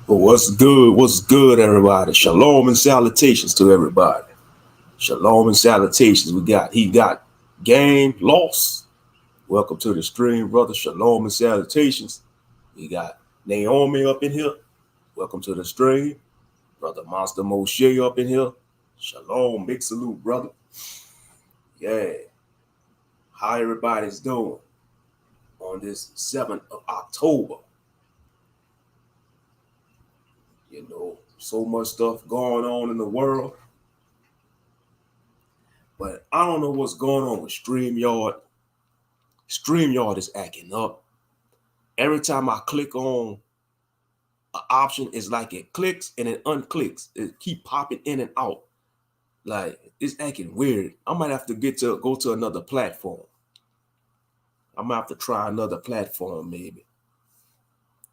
Well, what's good? What's good, everybody? Shalom and salutations to everybody. Shalom and salutations. He got game lost. Welcome to the stream, brother. Shalom and salutations. We got Naomi up in here. Welcome to the stream. Brother Monster Moshe up in here. Shalom. Big salute, brother. Yeah. How everybody's doing on this 7th of October. You know, so much stuff going on in the world. But I don't know what's going on with StreamYard. StreamYard is acting up. Every time I click on an option, it's like it clicks and it unclicks. It keep popping in and out. Like, it's acting weird. I might have to go to another platform. I might have to try another platform maybe.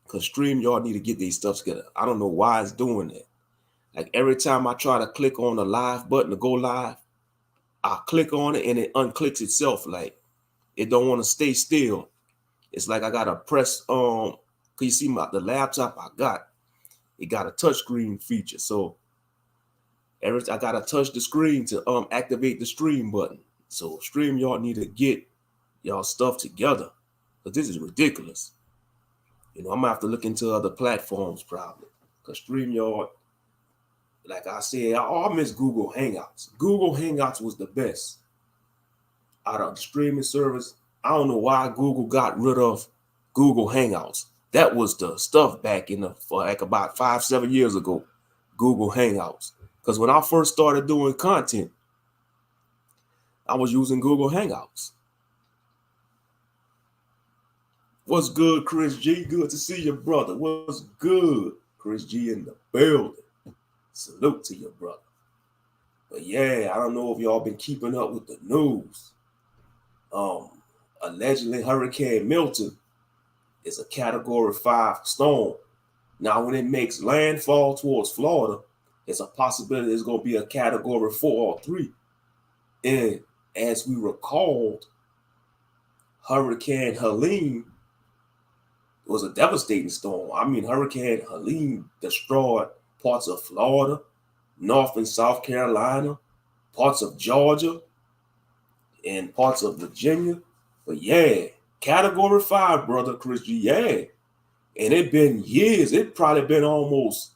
Because StreamYard need to get these stuff together. I don't know why it's doing that. Like, every time I try to click on the live button to go live, I click on it and it unclicks itself. Like, it don't want to stay still. It's like I gotta press cause you see the laptop I got, it got a touchscreen feature. So I gotta touch the screen to activate the stream button. So StreamYard need to get y'all stuff together. Because this is ridiculous. You know, I'm gonna have to look into other platforms probably. Because StreamYard, like I said, I miss Google Hangouts. Google Hangouts was the best out of the streaming service. I don't know why Google got rid of Google Hangouts. That was the stuff back for like about 5-7 years ago, Google Hangouts. Because when I first started doing content, I was using Google Hangouts. What's good, Chris G? Good to see you, brother. What's good? Chris G in the building. Salute to you, brother. But yeah, I don't know if y'all been keeping up with the news. Allegedly, Hurricane Milton is a Category 5 storm. Now, when it makes landfall towards Florida, it's a possibility it's going to be a Category 4 or 3. And as we recalled, Hurricane Helene was a devastating storm. I mean, Hurricane Helene destroyed parts of Florida, North and South Carolina, parts of Georgia, and parts of Virginia. But yeah, Category 5, brother Chris G. Yeah. And it been years. It probably been almost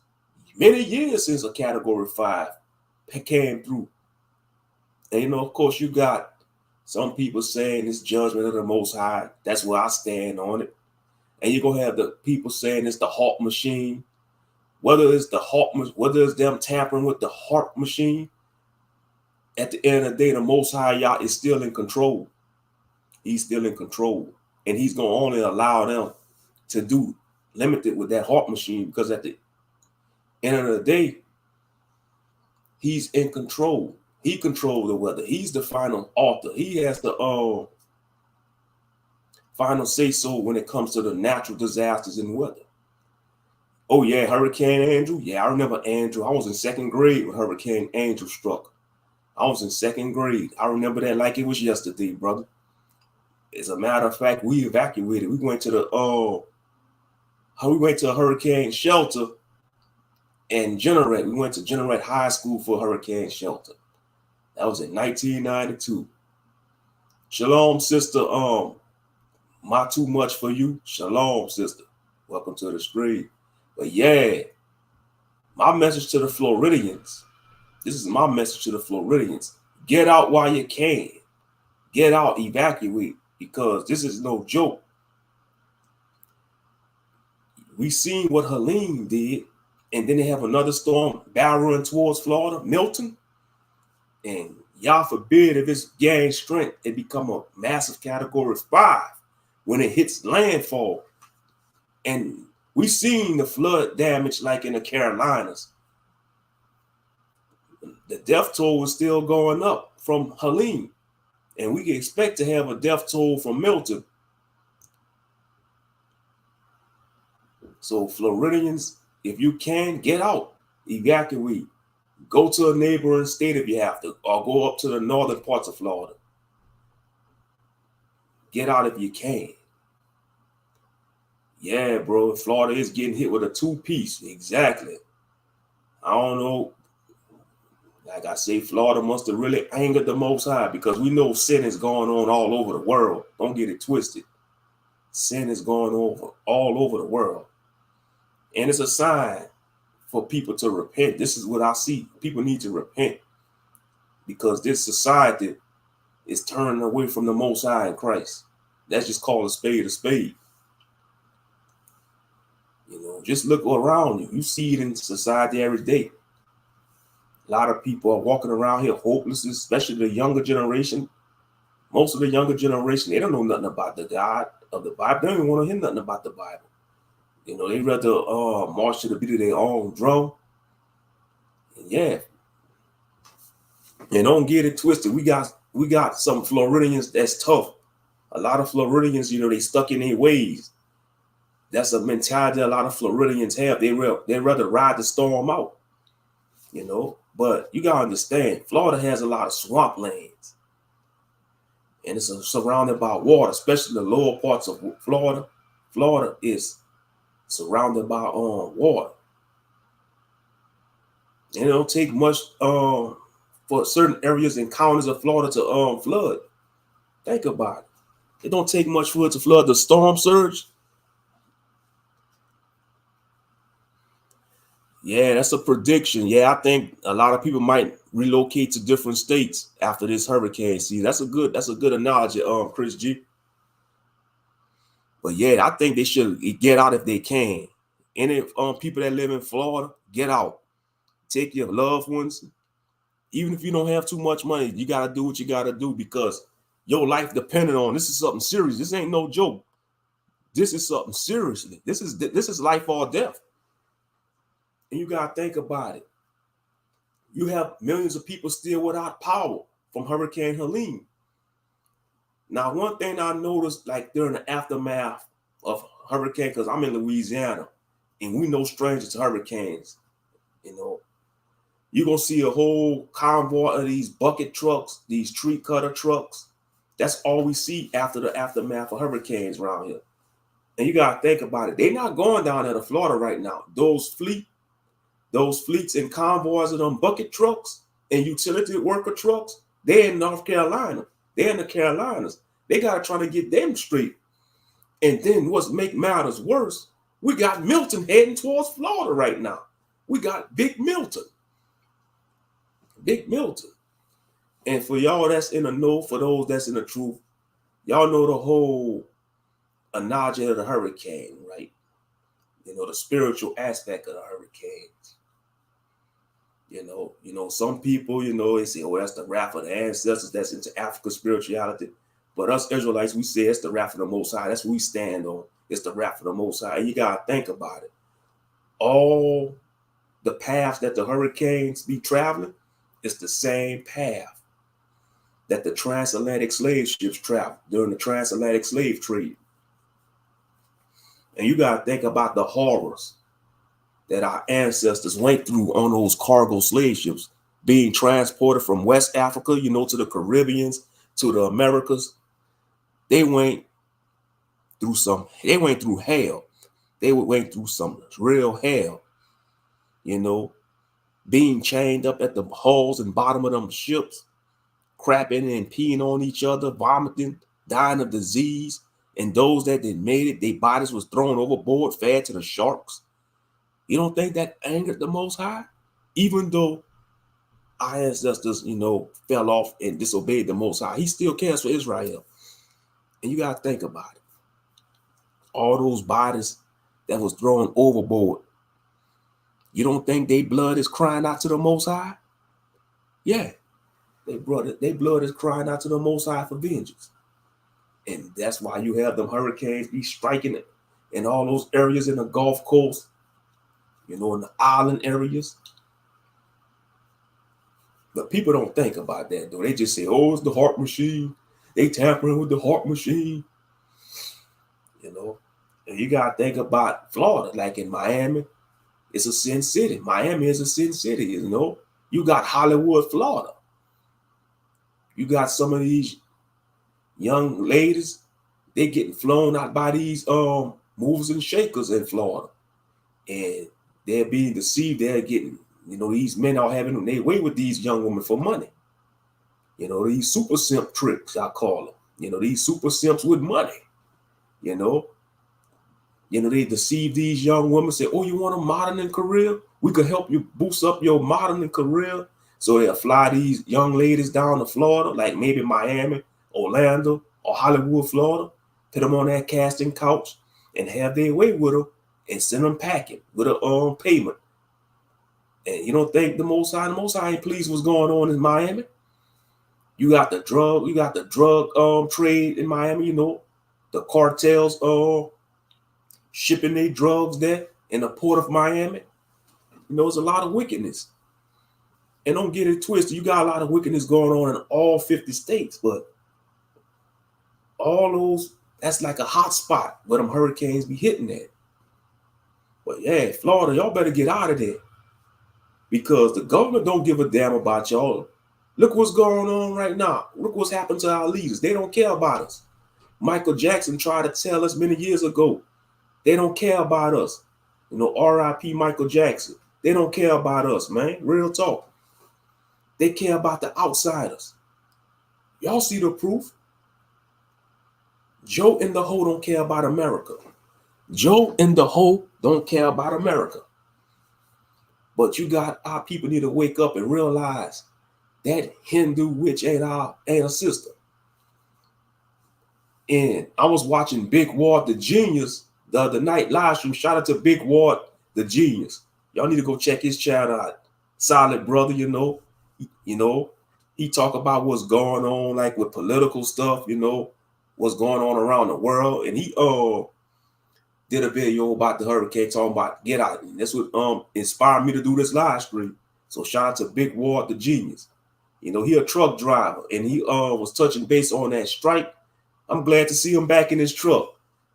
many years since a Category 5 came through. And, you know, of course, you got some people saying it's judgment of the Most High. That's where I stand on it. And you're going to have the people saying it's the Hawk machine. Whether it's them tampering with the Hawk machine, at the end of the day, the Most High Yah is still in control. He's still in control. And he's going to only allow them to do limited with that Hawk machine because at the end of the day, he's in control. He controls the weather. He's the final author. He has the final say-so when it comes to the natural disasters and weather. Oh, yeah, Hurricane Andrew. Yeah, I remember Andrew. I was in 2nd grade when Hurricane Andrew struck. I was in 2nd grade. I remember that like it was yesterday, brother. As a matter of fact, we evacuated. We went to a hurricane shelter and Generate. We went to Generate High School for hurricane shelter. That was in 1992. Shalom, sister. Not too much for you. Shalom, sister. Welcome to the stream. But yeah, my message to the Floridians. This is my message to the Floridians. Get out while you can. Get out, evacuate, because this is no joke. We seen what Helene did, and then they have another storm barreling towards Florida, Milton. And y'all forbid if it's gained strength, it become a massive Category 5 when it hits landfall. And we seen the flood damage like in the Carolinas. The death toll is still going up from Helene. And we can expect to have a death toll from Milton. So Floridians, if you can, get out, evacuate. Go to a neighboring state if you have to, or go up to the northern parts of Florida. Get out if you can. Yeah, bro. Florida is getting hit with a two-piece. Exactly. I don't know. Like I say, Florida must have really angered the Most High, because we know sin is going on all over the world. Don't get it twisted. Sin is going over all over the world. And it's a sign for people to repent. This is what I see. People need to repent, because this society is turning away from the Most High in Christ. That's just called a spade a spade. You know, just look around you. You see it in society every day. A lot of people are walking around here hopeless, especially the younger generation. Most of the younger generation, they don't know nothing about the God of the Bible. They don't even want to hear nothing about the Bible. You know, they rather march to the beat of their own drum. And yeah, and don't get it twisted. We got some Floridians that's tough. A lot of Floridians, you know, they stuck in their ways. That's a mentality a lot of Floridians have. They rather ride the storm out, you know. But you gotta understand, Florida has a lot of swamplands, and it's surrounded by water, especially the lower parts of Florida. Florida is surrounded by water. And it don't take much for certain areas and counties of Florida to flood. Think about it. It don't take much for it to flood. The storm surge. Yeah, that's a prediction. Yeah, I think a lot of people might relocate to different states after this hurricane. See, that's a good analogy, Chris G. But yeah, I think they should get out if they can. Any people that live in Florida, get out. Take your loved ones. Even if you don't have too much money, you gotta do what you gotta do, because your life depending on this is something serious. This ain't no joke. This is something seriously. This is life or death. And you gotta think about it. You have millions of people still without power from Hurricane Helene. Now, one thing I noticed, like during the aftermath of hurricane, because I'm in Louisiana, and we know strangers to hurricanes, you know, you're gonna see a whole convoy of these bucket trucks, these tree cutter trucks. That's all we see after the aftermath of hurricanes around here. And you gotta think about it. They're not going down there to Florida right now. Those fleets and convoys of them bucket trucks and utility worker trucks, they're in North Carolina. They're in the Carolinas. They got to try to get them straight. And then what's make matters worse, we got Milton heading towards Florida right now. We got Big Milton. Big Milton. And for y'all that's in the know, for those that's in the truth, y'all know the whole analogy of the hurricane, right? You know, the spiritual aspect of the hurricanes. You know, some people, you know, they say, oh, that's the wrath of the ancestors, that's into African spirituality. But us Israelites, we say it's the wrath of the Most High. That's what we stand on. It's the wrath of the Most High. And you got to think about it. All the paths that the hurricanes be traveling, it's the same path that the transatlantic slave ships traveled during the transatlantic slave trade. And you got to think about the horrors that our ancestors went through on those cargo slave ships, being transported from West Africa, you know, to the Caribbeans, to the Americas. They went through hell. They went through some real hell, you know, being chained up at the hulls and bottom of them ships, crapping and peeing on each other, vomiting, dying of disease. And those that didn't made it, their bodies was thrown overboard, fed to the sharks. You don't think that angered the Most High? Even though our ancestors, you know, fell off and disobeyed the Most High, he still cares for Israel. And you got to think about it. All those bodies that was thrown overboard. You don't think their blood is crying out to the Most High? Yeah. Their blood is crying out to the Most High for vengeance. And that's why you have them hurricanes be striking it in all those areas in the Gulf Coast, you know, in the island areas. But people don't think about that, though. They just say, oh, it's the heart machine. They tampering with the heart machine. You know, and you got to think about Florida, like in Miami, it's a sin city. Miami is a sin city, you know. You got Hollywood, Florida. You got some of these young ladies, they getting flown out by these movers and shakers in Florida. And they're being deceived. They're getting, these men are having their way with these young women for money. These super simp tricks, I call them. These super simps with money. They deceive these young women, say, oh, you want a modeling career? We could help you boost up your modeling career. So they'll fly these young ladies down to Florida, like maybe Miami, Orlando, or Hollywood, Florida, put them on that casting couch and have their way with them and send them packing with a payment. And you don't think the Most High ain't pleased what's going on in Miami? You got the drug trade in Miami, the cartels shipping their drugs there in the port of Miami. There's a lot of wickedness. And don't get it twisted. You got a lot of wickedness going on in all 50 states, but all those, that's like a hot spot where them hurricanes be hitting at. But yeah, Florida, y'all better get out of there because the government don't give a damn about y'all. Look what's going on right now. Look what's happened to our leaders. They don't care about us. Michael Jackson tried to tell us many years ago, they don't care about us. R.I.P. Michael Jackson. They don't care about us, man. Real talk. They care about the outsiders. Y'all see the proof? Joe and the Ho don't care about America. Joe and the Ho don't care about America. But you got our people need to wake up and realize that Hindu witch ain't a sister. And I was watching Big Ward the Genius the other night live stream. Shout out to Big Ward the Genius. Y'all need to go check his channel out. Solid brother, he talk about what's going on, like with political stuff, what's going on around the world. And he did a video about the hurricane, talking about get out. And that's what inspired me to do this live stream. So shout out to Big Ward the Genius. He a truck driver, and he was touching base on that strike. I'm glad to see him back in his truck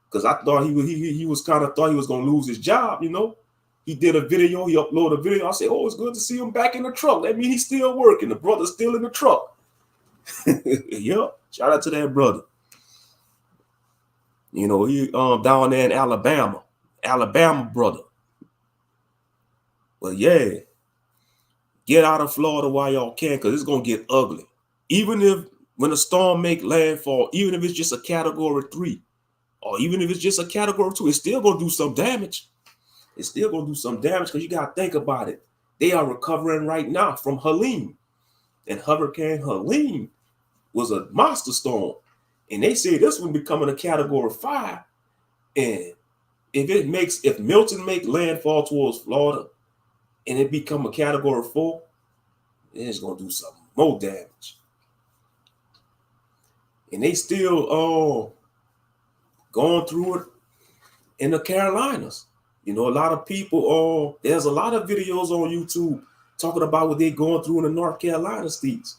because I thought he was kind of thought he was gonna lose his job. He did a video, he uploaded a video. I said, oh, it's good to see him back in the truck. That means he's still working. The brother's still in the truck. Yep. Shout out to that brother. He down there in Alabama brother. But yeah, get out of Florida while y'all can, because it's gonna get ugly. Even if when a storm make landfall, even if it's just a category 3, or even if it's just a category 2, it's still gonna do some damage. It's still gonna do some damage because you gotta think about it. They are recovering right now from Helene, and Hurricane Helene was a monster storm. And they say this one becoming a category 5. And if Milton make landfall towards Florida and it become a category 4, it's gonna do some more damage. And they still going through it in the Carolinas. A lot of people, there's a lot of videos on YouTube talking about what they're going through in the North Carolina states.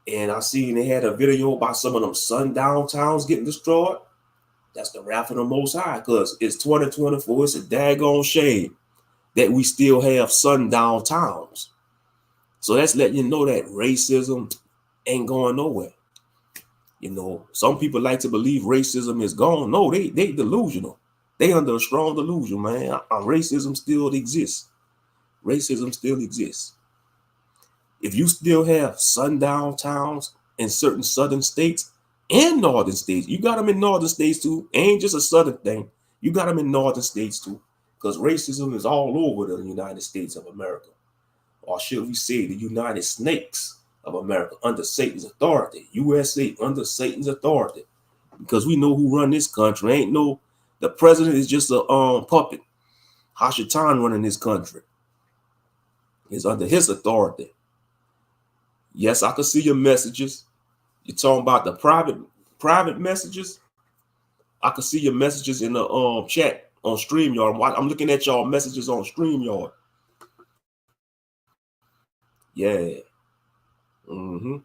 And I seen they had a video about some of them sundown towns getting destroyed. That's the wrath of the Most High, because it's 2024. It's a daggone shame that we still have sundown towns. So that's letting you know that racism ain't going nowhere. Some people like to believe racism is gone. No, they delusional. They under a strong delusion, man. Racism still exists. Racism still exists. If you still have sundown towns in certain southern states and northern states, you got them in northern states too. Ain't just a southern thing. You got them in northern states too, because racism is all over the United States of America. Or should we say the United Snakes of America under Satan's authority. USA under Satan's authority. Because we know who run this country. The president is just a puppet. Hashatan running this country. Is under his authority. Yes, I can see your messages. You're talking about the private messages. I can see your messages in the chat on StreamYard. I'm looking at y'all messages on StreamYard. Yeah. Mm-hmm.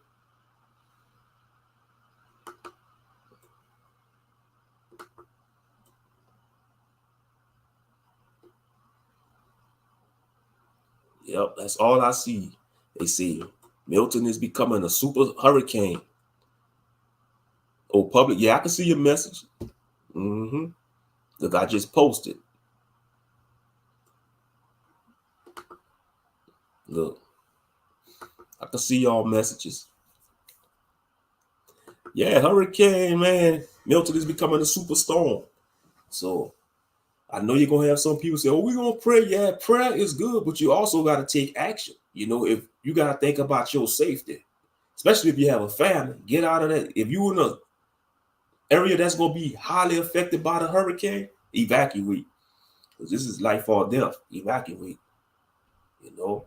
Yep, that's all I see. They say Milton is becoming a super hurricane. Oh, public. Yeah, I can see your message. Mm-hmm. Look, I just posted. Look, I can see y'all messages. Yeah, hurricane, man. Milton is becoming a superstorm. So I know you're gonna have some people say, "Oh, we're gonna pray." Yeah, prayer is good, but you also got to take action. You know, if you got to think about your safety, especially if you have a family, get out of that. If you in a area that's gonna be highly affected by the hurricane, evacuate. Because this is life or death. Evacuate. You know,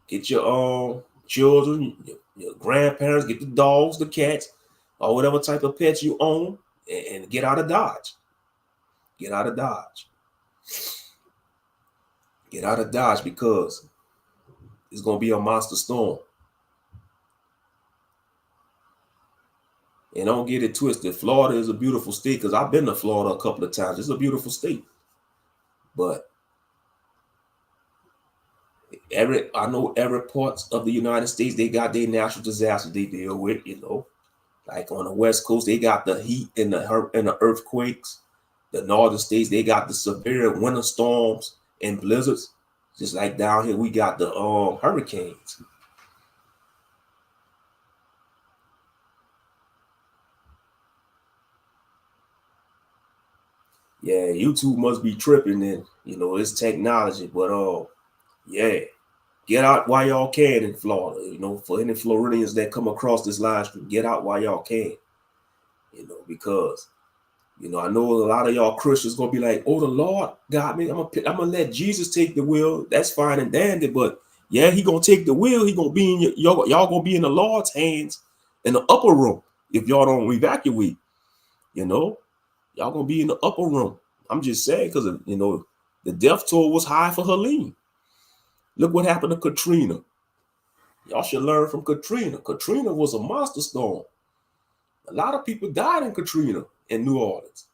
get your children, your grandparents, get the dogs, the cats, or whatever type of pets you own, and get out of Dodge. Get out of Dodge. Get out of Dodge because it's gonna be a monster storm. And don't get it twisted. Florida is a beautiful state because I've been to Florida a couple of times. It's a beautiful state. But I know every parts of the United States, they got their natural disasters they deal with, you know. Like on the West Coast, they got the heat and the earthquakes. The northern states, they got the severe winter storms and blizzards. Just like down here, we got the hurricanes. Yeah, YouTube must be tripping then. You know, it's technology, but yeah. Get out while y'all can in Florida. You know, for any Floridians that come across this live stream, get out while y'all can. You know, because I know a lot of y'all Christians gonna be like, "Oh, the Lord got me. I'm gonna let Jesus take the wheel." That's fine and dandy, but yeah, he gonna take the wheel. He gonna be in y'all gonna be in the Lord's hands in the upper room if y'all don't evacuate. You know, y'all gonna be in the upper room. I'm just saying because the death toll was high for Helene. Look what happened to Katrina. Y'all should learn from Katrina. Katrina was a monster storm. A lot of people died in Katrina in New Orleans.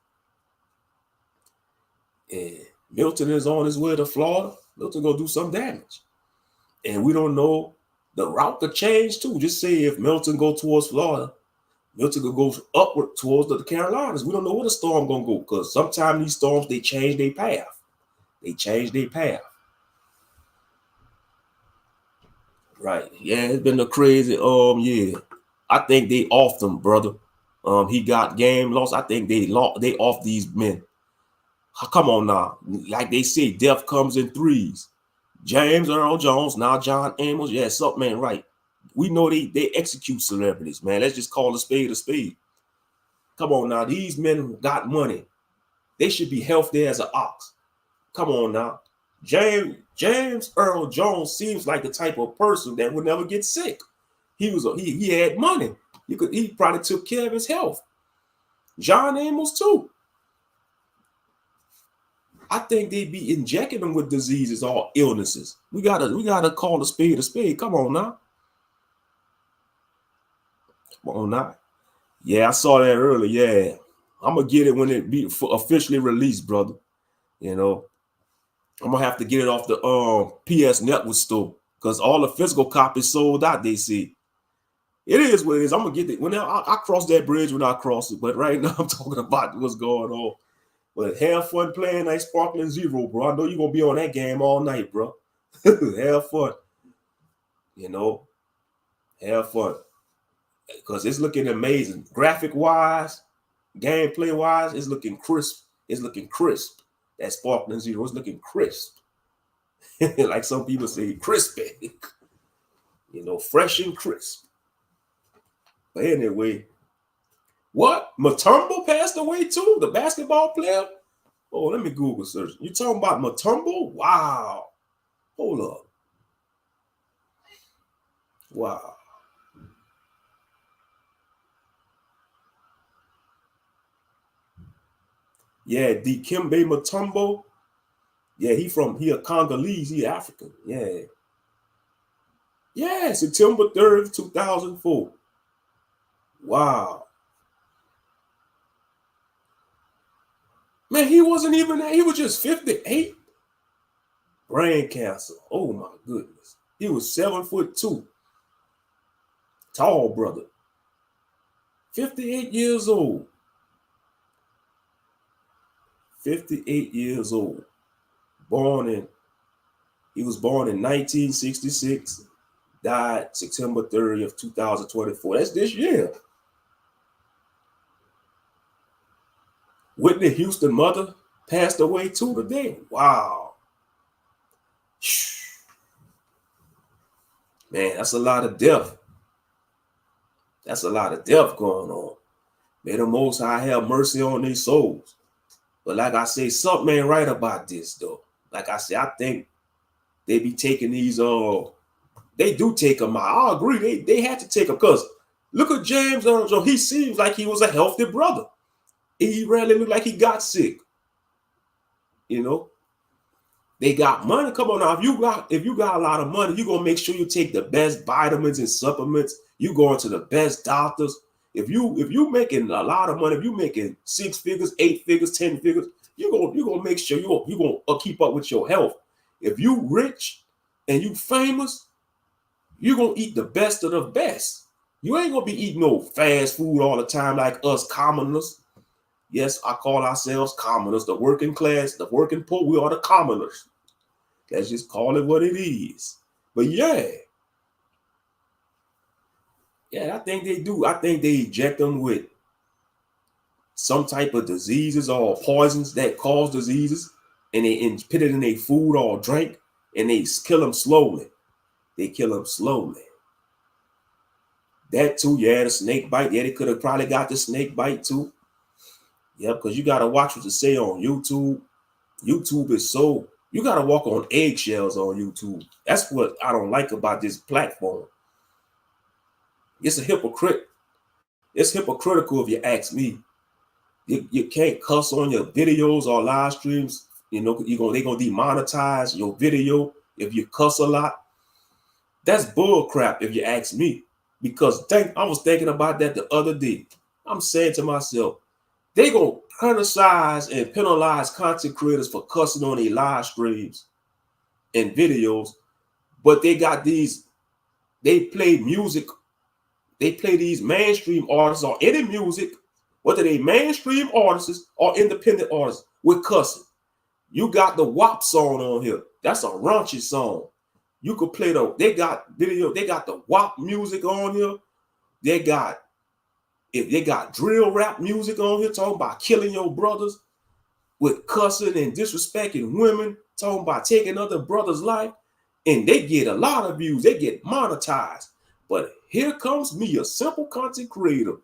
And Milton is on his way to Florida. Milton gonna do some damage. And we don't know the route could change too. Just say if Milton go towards Florida, Milton could go upward towards the Carolinas. We don't know where the storm gonna go because sometimes these storms they change their path. They change their path. Right. Yeah, it's been a crazy yeah. I think they off them, brother. He got game lost. I think they off these men. Come on now. Like they say, death comes in threes. James Earl Jones, now John Amos. Yeah, something ain't right. We know they execute celebrities, man. Let's just call a spade a spade. Come on now. These men got money. They should be healthy as an ox. Come on now. James Earl Jones seems like the type of person that would never get sick. He had money. He probably took care of his health. John Amos too. I think they be injecting them with diseases or illnesses. We gotta call a spade a spade. Come on now. Come on now. Yeah, I saw that earlier. Yeah. I'm gonna get it when it be officially released, brother. You know, I'm gonna have to get it off the PS Network store because all the physical copies sold out. They see. It is what it is. I'm gonna get it when I cross that bridge when I cross it. But right now I'm talking about what's going on. But have fun playing that Sparkling Zero, bro. I know you're gonna be on that game all night, bro. Have fun. You know, have fun. Because it's looking amazing. Graphic wise, gameplay wise, it's looking crisp. It's looking crisp. That Sparkling Zero is looking crisp. Like some people say, crispy. You know, fresh and crisp. But anyway, what? Mutombo passed away too? The basketball player? Oh, let me Google search. You talking about Mutombo? Wow. Hold up. Wow. Yeah, Dikembe Mutombo. Yeah, he a Congolese, he African. Yeah. Yeah, September 3rd, 2004. Wow. Man, he wasn't even that. He was just 58. Brain cancer. Oh my goodness. He was 7'2". Tall brother. 58 years old. 58 years old. He was born in 1966, died September 30th, 2024. That's this year. Whitney Houston mother passed away too today. Wow. Man, that's a lot of death. That's a lot of death going on. May the Most High have mercy on these souls. But like I say, something ain't right about this, though. Like I say, I think they be taking these, they do take them out. I agree, they had to take them, because look at James Earl. He seems like he was a healthy brother. He rarely looked like he got sick. You know? They got money. Come on now. If you got a lot of money, you're gonna make sure you take the best vitamins and supplements. You going to the best doctors. If you making a lot of money, if you making 6 figures, 8 figures, 10 figures, you're gonna make sure you're gonna keep up with your health. If you rich and you famous, you're gonna eat the best of the best. You ain't gonna be eating no fast food all the time like us commoners. Yes, I call ourselves commoners, the working class, the working poor. We are the commoners. Let's just call it what it is. But yeah, I think they do. I think they inject them with some type of diseases or poisons that cause diseases, and they put it in their food or drink, and they kill them slowly. They kill them slowly. That too, yeah, the snake bite. Yeah, they could have probably got the snake bite too. Yeah, because you got to watch what you say on YouTube. YouTube is so, you got to walk on eggshells on YouTube. That's what I don't like about this platform. It's a hypocrite. It's hypocritical if you ask me. You can't cuss on your videos or live streams. You know, they're going to demonetize your video if you cuss a lot. That's bull crap if you ask me. Because I was thinking about that the other day. I'm saying to myself, they going to criticize and penalize content creators for cussing on their live streams and videos, but they play music. They play these mainstream artists or any music, whether they mainstream artists or independent artists, with cussing. You got the WAP song on here. That's a raunchy song. You could play they got the WAP music on here. They got drill rap music on here talking about killing your brothers, with cussing and disrespecting women, talking about taking other brothers' life, and they get a lot of views. They get monetized. But here comes me, a simple content creator,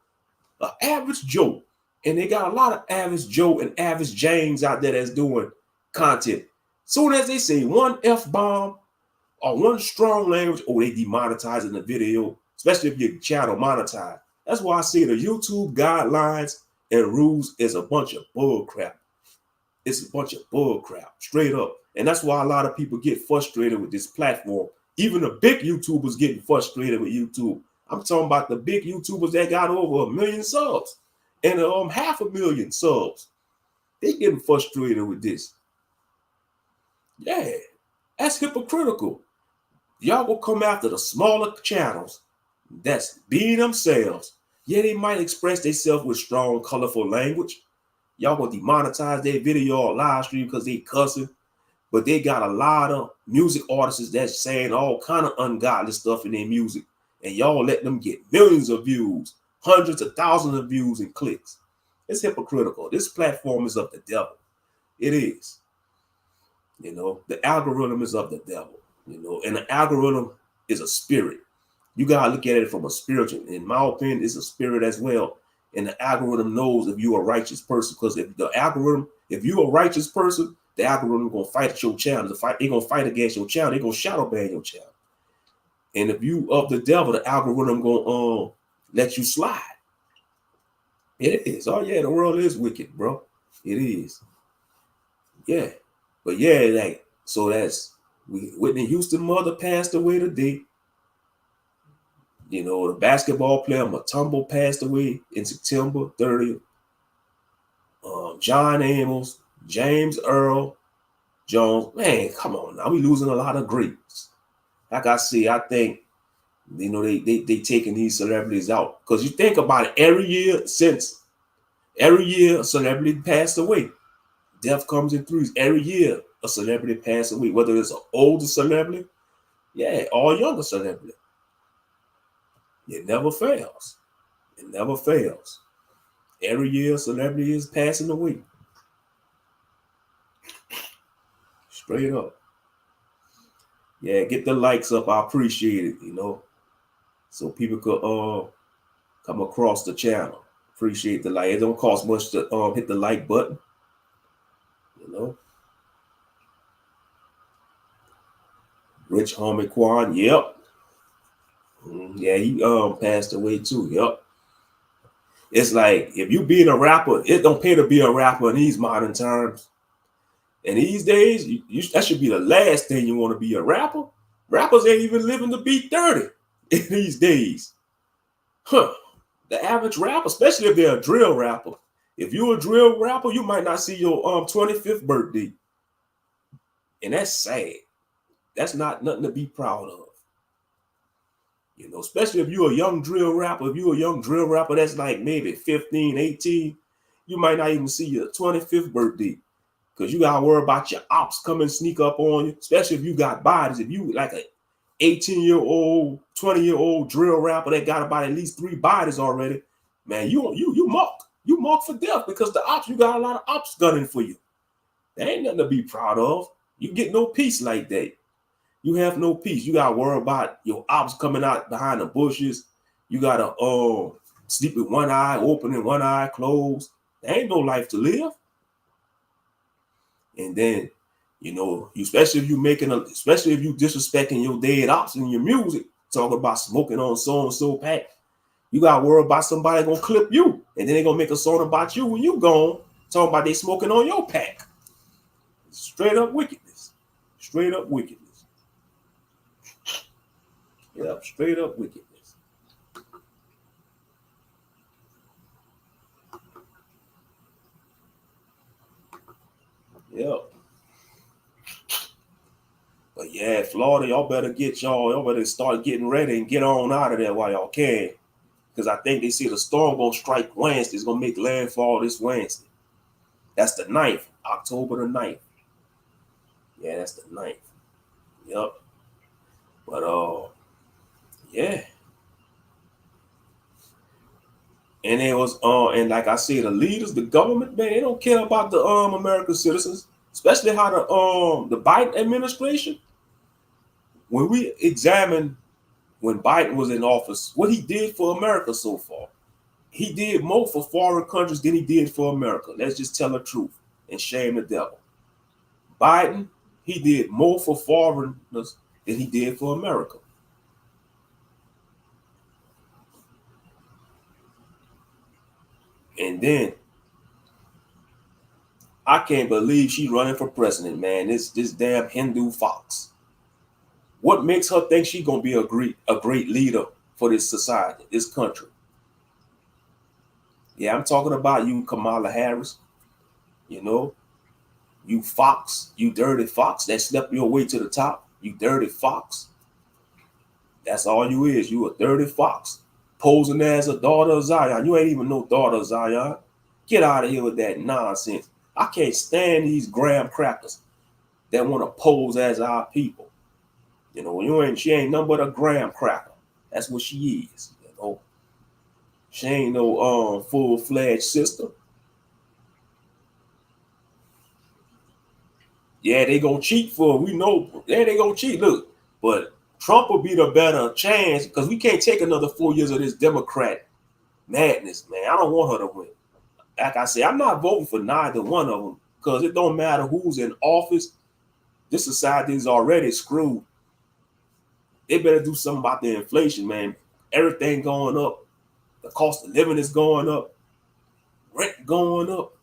an average Joe, and they got a lot of average Joe and average James out there that's doing content. Soon as they say one F-bomb or one strong language, they demonetizing the video, especially if your channel monetized. That's why I say the YouTube guidelines and rules is a bunch of bull crap. It's a bunch of bull crap, straight up. And that's why a lot of people get frustrated with this platform. Even the big YouTubers getting frustrated with YouTube. I'm talking about the big YouTubers that got over 1 million subs and 500,000 subs. They getting frustrated with this. Yeah, that's hypocritical. Y'all will come after the smaller channels that's being themselves. Yeah, they might express themselves with strong, colorful language. Y'all gonna demonetize their video or live stream because they cussing. But they got a lot of music artists that's saying all kind of ungodly stuff in their music. And y'all let them get millions of views, hundreds of thousands of views and clicks. It's hypocritical. This platform is of the devil. It is. You know, the algorithm is of the devil. You know, and the algorithm is a spirit. You gotta look at it from a spiritual. In my opinion, it's a spirit as well. And the algorithm knows if you're a righteous person, because if you're a righteous person, the algorithm gonna fight at your channel. They're gonna fight against your channel. They're gonna shadow ban your channel. And if you of the devil, the algorithm gonna let you slide. It is. Oh yeah, the world is wicked, bro. It is. Yeah, but yeah, Whitney Houston mother passed away today. You know, the basketball player Mutombo passed away in September 30th. John Amos, James Earl Jones. Man, come on now. We losing a lot of greats. Like I say, I think, you know, they taking these celebrities out. Because you think about it, every year a celebrity passed away. death comes in threes. Every year, a celebrity passes away, whether it's an older celebrity, yeah, or a younger celebrity. It never fails. It never fails. Every year, a celebrity is passing away. Straight up. Yeah, get the likes up. I appreciate it, so people could come across the channel. Appreciate the like. It don't cost much to hit the like button. Rich Homie Quan, yep. Yeah, he passed away too. Yep. It's like if you being a rapper, it don't pay to be a rapper in these modern times. And these days, that should be the last thing you want to be a rapper. Rappers ain't even living to be 30 in these days. Huh. The average rapper, especially if they're a drill rapper. If you're a drill rapper, you might not see your 25th birthday. And that's sad. That's not nothing to be proud of. Especially if you're a young drill rapper. If you're a young drill rapper that's like maybe 15, 18, you might not even see your 25th birthday. Because you got to worry about your ops coming sneak up on you, especially if you got bodies. If you like a 18-year-old, 20-year-old drill rapper that got about at least 3 bodies already, man, you mark for death because you got a lot of ops gunning for you. There ain't nothing to be proud of. You get no peace like that. You have no peace. You got to worry about your ops coming out behind the bushes. You got to sleep with one eye open and one eye closed. There ain't no life to live. And then, especially if you disrespecting your dead ops in your music, talking about smoking on so-and-so pack, you got to worry about somebody going to clip you. And then they're going to make a song about you when you gone, talking about they smoking on your pack. Straight up wickedness. Straight up wickedness. Yep, straight up wickedness. Yep. But yeah, Florida, y'all better start getting ready and get on out of there while y'all can. Because I think they see the storm gonna strike Wednesday. It's gonna make landfall this Wednesday. That's the 9th, October the 9th. Yeah, that's the 9th. Yep. But yeah. And it was and like I said, the leaders, the government, man, they don't care about the American citizens, especially how the Biden administration. When we examine when Biden was in office, what he did for America so far, he did more for foreign countries than he did for America. Let's just tell the truth and shame the devil. Biden, he did more for foreigners than he did for America. And then I can't believe she's running for president, man. This damn Hindu fox. What makes her think she's gonna be a great leader for this society, this country? Yeah, I'm talking about you, Kamala Harris. You fox, you dirty fox that slept your way to the top. You dirty fox. That's all you is. You a dirty fox. Posing as a daughter of Zion. You ain't even no daughter of Zion. Get out of here with that nonsense. I can't stand these graham crackers that want to pose as our people. She ain't nothing but a graham cracker. That's what she is. She ain't no full-fledged sister. Yeah, they gonna cheat for we know. Yeah, they gonna cheat. Look, but Trump will be the better chance because we can't take another 4 years of this Democrat madness, man. I don't want her to win. Like I say, I'm not voting for neither one of them because it don't matter who's in office. This society is already screwed. They better do something about the inflation, man. Everything going up. The cost of living is going up. Rent going up.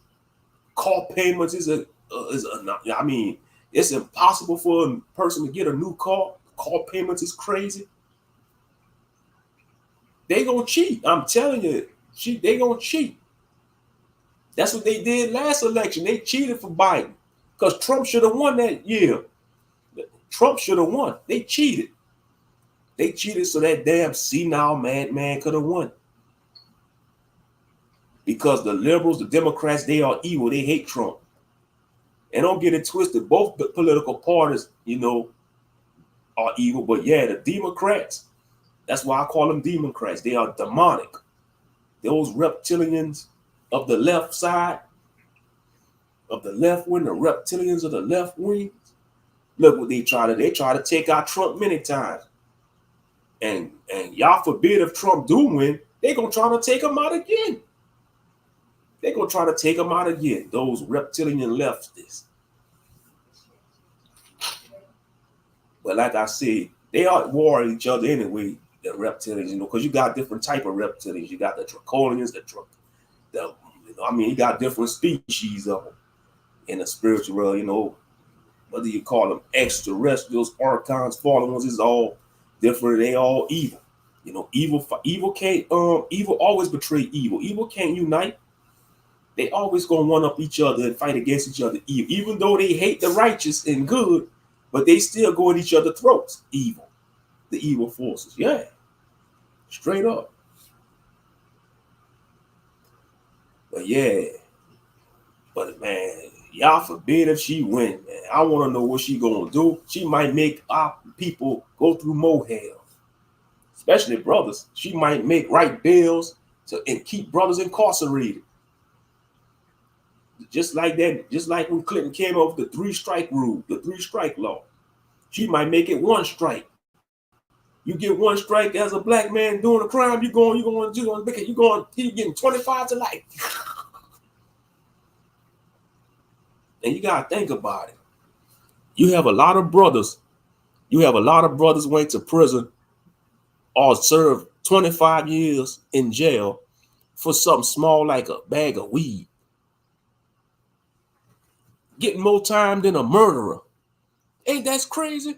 Car payments I mean, it's impossible for a person to get a new car. Car payments is crazy. They gonna cheat. I'm telling you, they gonna cheat. That's what they did last election. They cheated for Biden because Trump should have won that year. Trump should have won. They cheated. They cheated so that damn senile madman could have won. Because the liberals, the Democrats, they are evil. They hate Trump. And don't get it twisted. Both political parties, you know, are evil. But yeah, the Democrats, that's why I call them Democrats. They are demonic. Those reptilians of the left side, of the left wing, the reptilians of the left wing. Look what they try to take out Trump many times. And y'all forbid if Trump do win, they're gonna try to take him out again. They're gonna try to take him out again, those reptilian leftists. But like I said, they are at war with each other anyway, the reptilians, you know, because you got different type of reptilians. You got the draconians, you got different species of them in the spiritual world, you know, whether you call them extraterrestrials, archons, fallen ones, is all different. They all evil. You know, evil can't evil always betray evil. Evil can't unite. They always gonna one up each other and fight against each other. Even though they hate the righteous and good, but they still go at each other's throats. Evil. The evil forces. Yeah. Straight up. But yeah. But man, y'all forbid if she win, man. I want to know what she gonna do. She might make our people go through more hell. Especially brothers. She might write bills and keep brothers incarcerated. Just like that, just like when Clinton came up with the 3-strike rule, the 3-strike law. She might make it 1 strike. You get 1 strike as a black man doing a crime, you're getting 25 to life. And you gotta think about it. You have a lot of brothers went to prison or served 25 years in jail for something small like a bag of weed. Getting more time than a murderer. Ain't that crazy?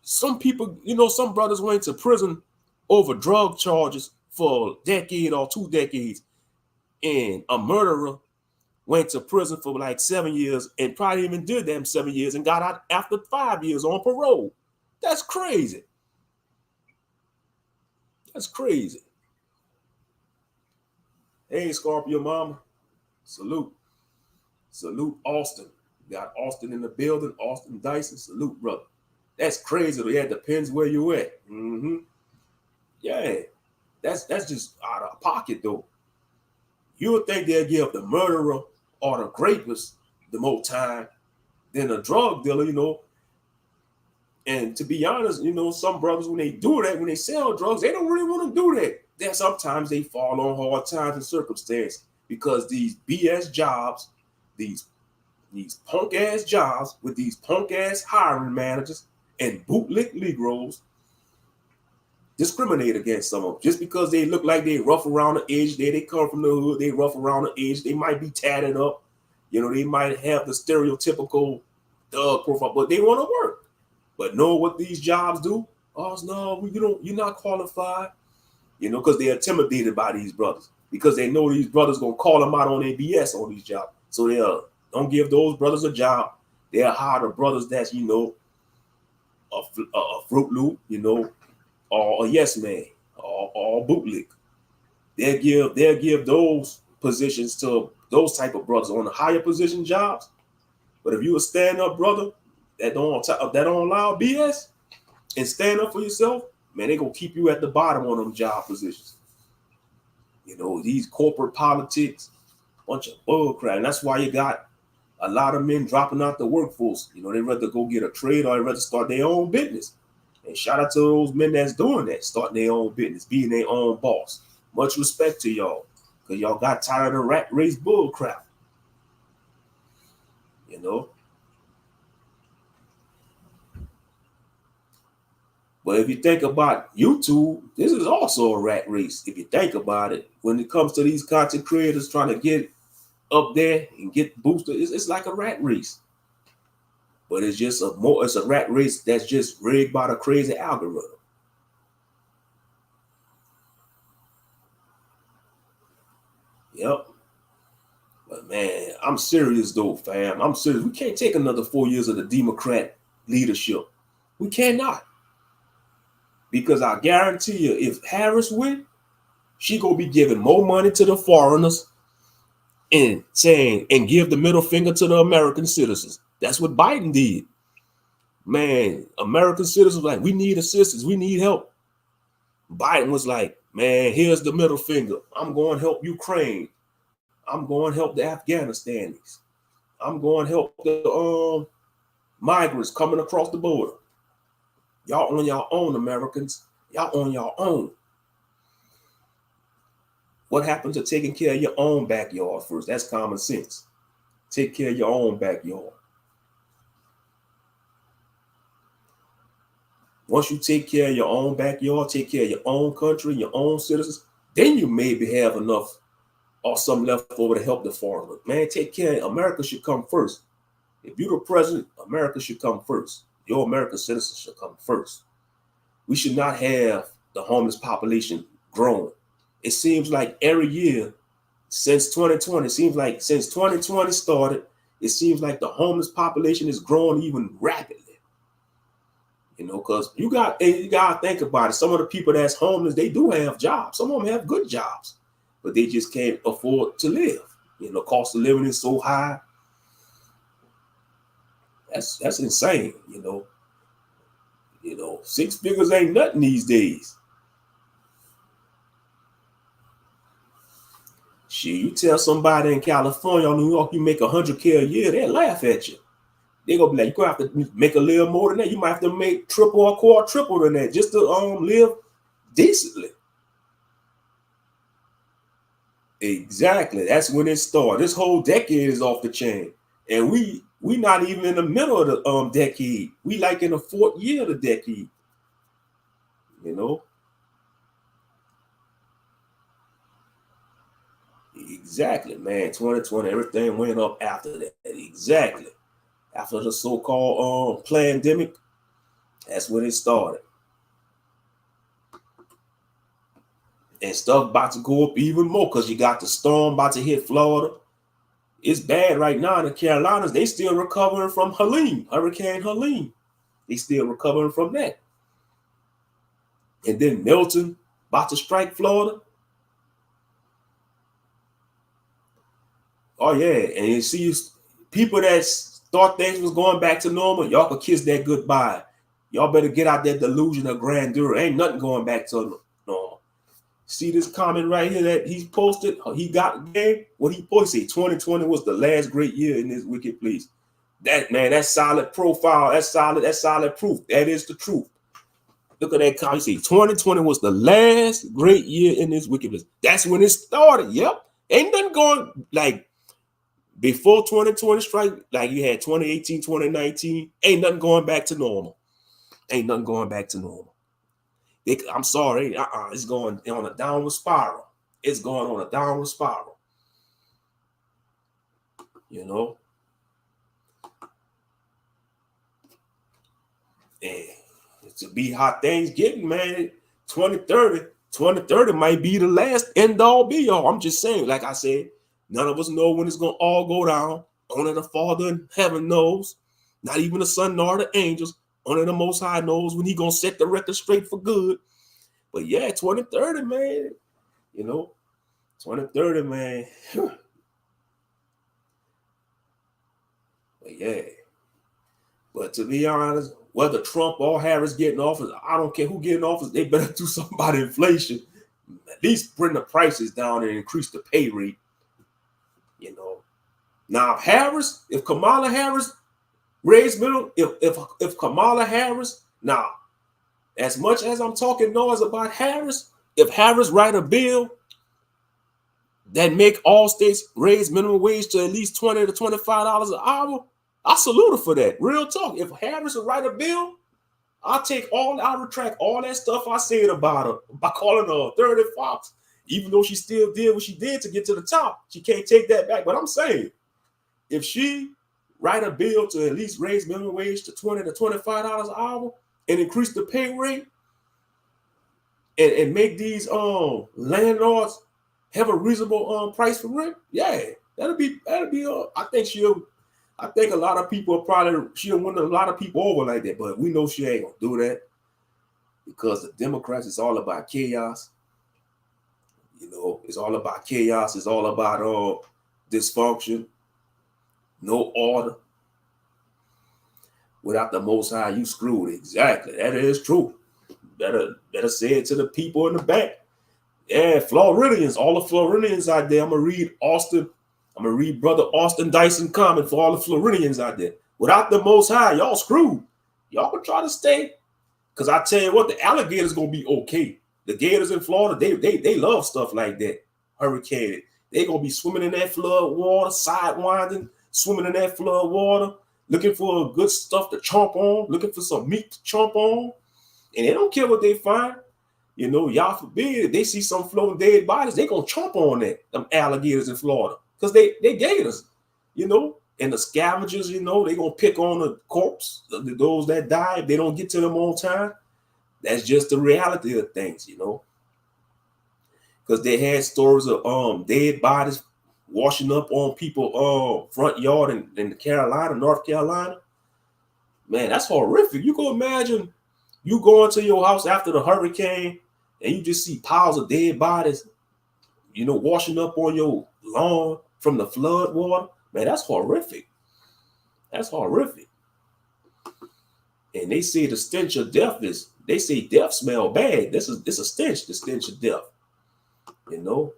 Some people, you know, some brothers went to prison over drug charges for a decade or 2 decades. And a murderer went to prison for like 7 years and probably even did them 7 years and got out after 5 years on parole. That's crazy. That's crazy. Hey, Scorpio Mama. Salute. Salute Austin. Got Austin in the building. Austin Dyson. Salute, brother. That's crazy. Yeah, it depends where you at. Mm-hmm. Yeah. That's just out of pocket, though. You would think they'll give the murderer or the rapist the more time than a drug dealer, you know. And to be honest, you know, some brothers, when they do that, when they sell drugs, they don't really want to do that. Then sometimes they fall on hard times and circumstances because these BS jobs, these punk ass jobs with these punk ass hiring managers and bootleg Negroes discriminate against some of them just because they look like they rough around the edge. They come from the hood, they rough around the edge. They might be tatted up, you know, they might have the stereotypical thug profile, but they want to work. But know what these jobs do? Oh no, you're not qualified, you know, because they're intimidated by these brothers because they know these brothers gonna call them out on their BS on these jobs. So they don't give those brothers a job. They'll hire the brothers that's, you know, a Fruit Loop, you know, or a Yes Man, or bootleg. They'll give those positions to those type of brothers on the higher position jobs. But if you a stand-up brother that don't allow BS and stand up for yourself, man, they gonna keep you at the bottom on them job positions. You know, these corporate politics, bunch of bull crap. And that's why you got a lot of men dropping out the workforce. You know, they rather go get a trade or they rather start their own business. And shout out to those men that's doing that, starting their own business, being their own boss. Much respect to y'all, because y'all got tired of rat race bull crap. You know? But if you think about YouTube, this is also a rat race. If you think about it, when it comes to these content creators trying to get up there and get boosted, it's like a rat race. But it's just it's a rat race that's just rigged by the crazy algorithm. Yep. But man, I'm serious though, fam. I'm serious. We can't take another 4 years of the Democrat leadership. We cannot. Because I guarantee you, if Harris win, she gonna be giving more money to the foreigners and saying and give the middle finger to the American citizens. That's what Biden did. Man, American citizens were like, we need assistance, we need help. Biden was like, man, here's the middle finger. I'm going to help Ukraine. I'm going to help the Afghanistanis. I'm going to help the migrants coming across the border. Y'all on your own, Americans. Y'all on your own. What happened to taking care of your own backyard first? That's common sense. Take care of your own backyard. Once you take care of your own backyard, take care of your own country, your own citizens, then you maybe have enough or some left over to help the foreigner. Man, take care. America should come first. If you're the president, America should come first. Your American citizens should come first. We should not have the homeless population growing. It seems like every year since 2020, it seems like since 2020 started, it seems like the homeless population is growing even rapidly. You know, because you got to think about it. Some of the people that's homeless, they do have jobs. Some of them have good jobs, but they just can't afford to live. You know, cost of living is so high. That's insane. You know, 6 figures ain't nothing these days. Shit, you tell somebody in California or New York you make $100K a year, they'll laugh at you. They're gonna be like, you're gonna have to make a little more than that. You might have to make triple or quadruple than that just to live decently. Exactly. That's when it started. This whole decade is off the chain. And we not even in the middle of the decade. We like in the 4th year of the decade. You know? Exactly, man. 2020, everything went up after that. Exactly. After the so-called pandemic, that's when it started. And stuff about to go up even more because you got the storm about to hit Florida. It's bad right now in the Carolinas. They still recovering from Hurricane Helene. They still recovering from that. And then Milton about to strike Florida. Oh, yeah. And you see people that thought things was going back to normal, y'all could kiss that goodbye. Y'all better get out that delusion of grandeur. Ain't nothing going back to normal. See this comment right here that he's posted? He got game. What he posted, 2020 was the last great year in this wicked place. That, man, that's solid profile. That's solid proof. That is the truth. Look at that comment. See, 2020 was the last great year in this wicked place. That's when it started. Yep. Ain't nothing going like before 2020 strike, like you had 2018, 2019, ain't nothing going back to normal. Ain't nothing going back to normal. I'm sorry, it's going on a downward spiral. It's going on a downward spiral. You know? And to be how things getting, man, 2030 might be the last end all be all. I'm just saying, like I said, none of us know when it's going to all go down. Only the Father in heaven knows. Not even the Son nor the angels. Only the Most High knows when He going to set the record straight for good. But yeah, 2030, man. You know, 2030, man. But yeah. But to be honest, whether Trump or Harris get in office, I don't care who get in office, they better do something about inflation. At least bring the prices down and increase the pay rate. You know. Now, if Kamala Harris raised minimum, if Kamala Harris, now, as much as I'm talking noise about Harris, if Harris write a bill that make all states raise minimum wage to at least $20 to $25 an hour, I salute her for that. Real talk. If Harris would write a bill, I'll retract all that stuff I said about her by calling her a 30 fox, even though she still did what she did to get to the top. She can't take that back. But I'm saying, if she write a bill to at least raise minimum wage to $20 to $25 an hour and increase the pay rate and make these landlords have a reasonable price for rent, yeah, that'll be I think a lot of people she'll win a lot of people over like that, but we know she ain't gonna do that because the Democrats is all about chaos. You know, it's all about chaos. It's all about dysfunction, no order. Without the Most High, you screwed. Exactly. That is true. Better say it to the people in the back. Yeah, Floridians, all the Floridians out there. I'm going to read Brother Austin Dyson comment for all the Floridians out there. Without the Most High, y'all screwed. Y'all can try to stay. Because I tell you what, the alligators going to be okay. The gators in Florida, they love stuff like that. Hurricane. They going to be swimming in that flood water, sidewinding, swimming in that flood water, looking for good stuff to chomp on, looking for some meat to chomp on. And they don't care what they find. You know, y'all forbid, if they see some floating dead bodies, they going to chomp on that, them alligators in Florida. Because they gators, you know. And the scavengers, you know, they going to pick on the corpse, those that die, if they don't get to them on time. That's just the reality of things, you know. Because they had stories of dead bodies washing up on people front yard in North Carolina. Man, that's horrific. You can imagine you go into your house after the hurricane and you just see piles of dead bodies, you know, washing up on your lawn from the flood water. Man, that's horrific. That's horrific. And they say the stench of death they say death smell bad. It's a stench, the stench of death. You know,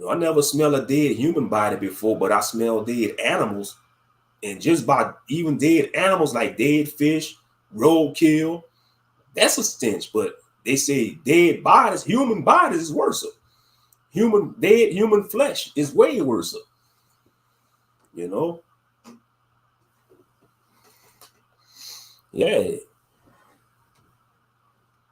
I never smelled a dead human body before, but I smell dead animals. And just by even dead animals like dead fish, roadkill, that's a stench. But they say dead bodies, human bodies is worse. Dead human flesh is way worse. You know? Yeah.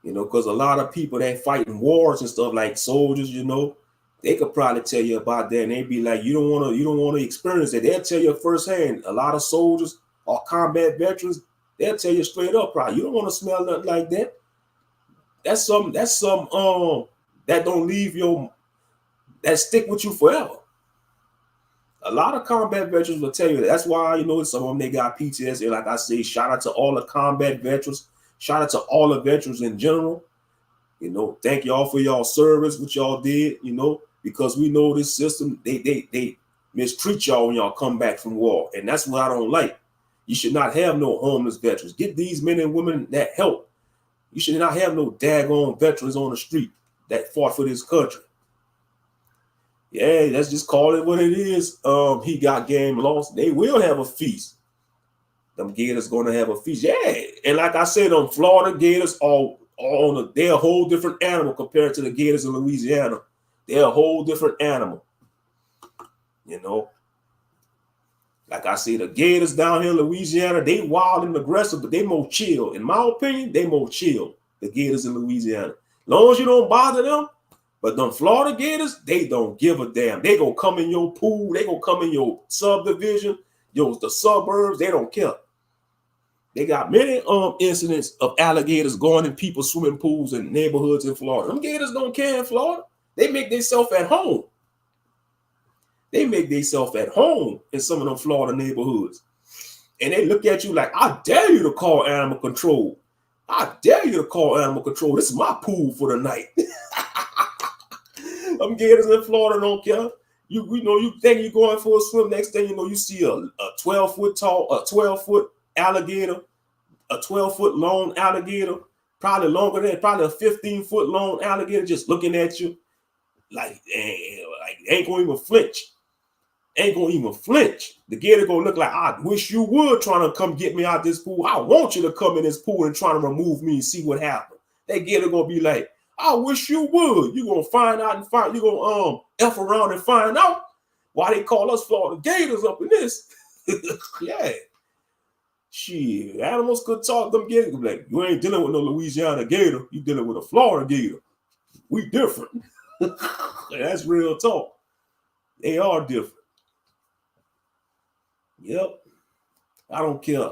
You know, because a lot of people that fight in wars and stuff like soldiers, you know, they could probably tell you about that, and they'd be like, you don't want to experience it. They'll tell you firsthand. A lot of soldiers or combat veterans, they'll tell you straight up, probably, you don't want to smell nothing like that. That's some that don't leave that stick with you forever. A lot of combat veterans will tell you that. That's why, you know, some of them, they got PTSD. Like I say, shout out to all the combat veterans. Shout out to all the veterans in general. You know, thank y'all for y'all service, what y'all did, you know, because we know this system, they mistreat y'all when y'all come back from war. And that's what I don't like. You should not have no homeless veterans. Get these men and women that help. You should not have no daggone veterans on the street that fought for this country. Yeah, let's just call it what it is. He got game lost. They will have a feast. Them gators going to have a feast. Yeah. And like I said, Florida gators they're a whole different animal compared to the gators in Louisiana. They're a whole different animal. You know, like I say, the gators down here in Louisiana, they wild and aggressive, but they more chill. In my opinion, they more chill, the gators in Louisiana. As long as you don't bother them. But them Florida gators, they don't give a damn. They gonna come in your pool. They gonna come in your subdivision, the suburbs. They don't care. They got many incidents of alligators going in people's swimming pools and neighborhoods in Florida. Them gators don't care in Florida. They make themselves at home. They make themselves at home in some of them Florida neighborhoods. And they look at you like, I dare you to call animal control. I dare you to call animal control. This is my pool for the night. Them gators in Florida don't care. You think you're going for a swim. Next thing you know, you see a 12-foot tall, a 12-foot alligator, a 12-foot long alligator, probably longer than, probably a 15-foot long alligator just looking at you like ain't gonna even flinch. Ain't gonna even flinch. The gator gonna look like, I wish you would trying to come get me out this pool. I want you to come in this pool and try to remove me and see what happens. That gator gonna be like, I wish you would. You're gonna find out and find, you're gonna F around and find out why they call us Florida gators up in this. Yeah. Shit, animals could talk. Them gators like, you ain't dealing with no Louisiana gator, you dealing with a Florida gator. We different. That's real talk. They are different. Yep. I don't care.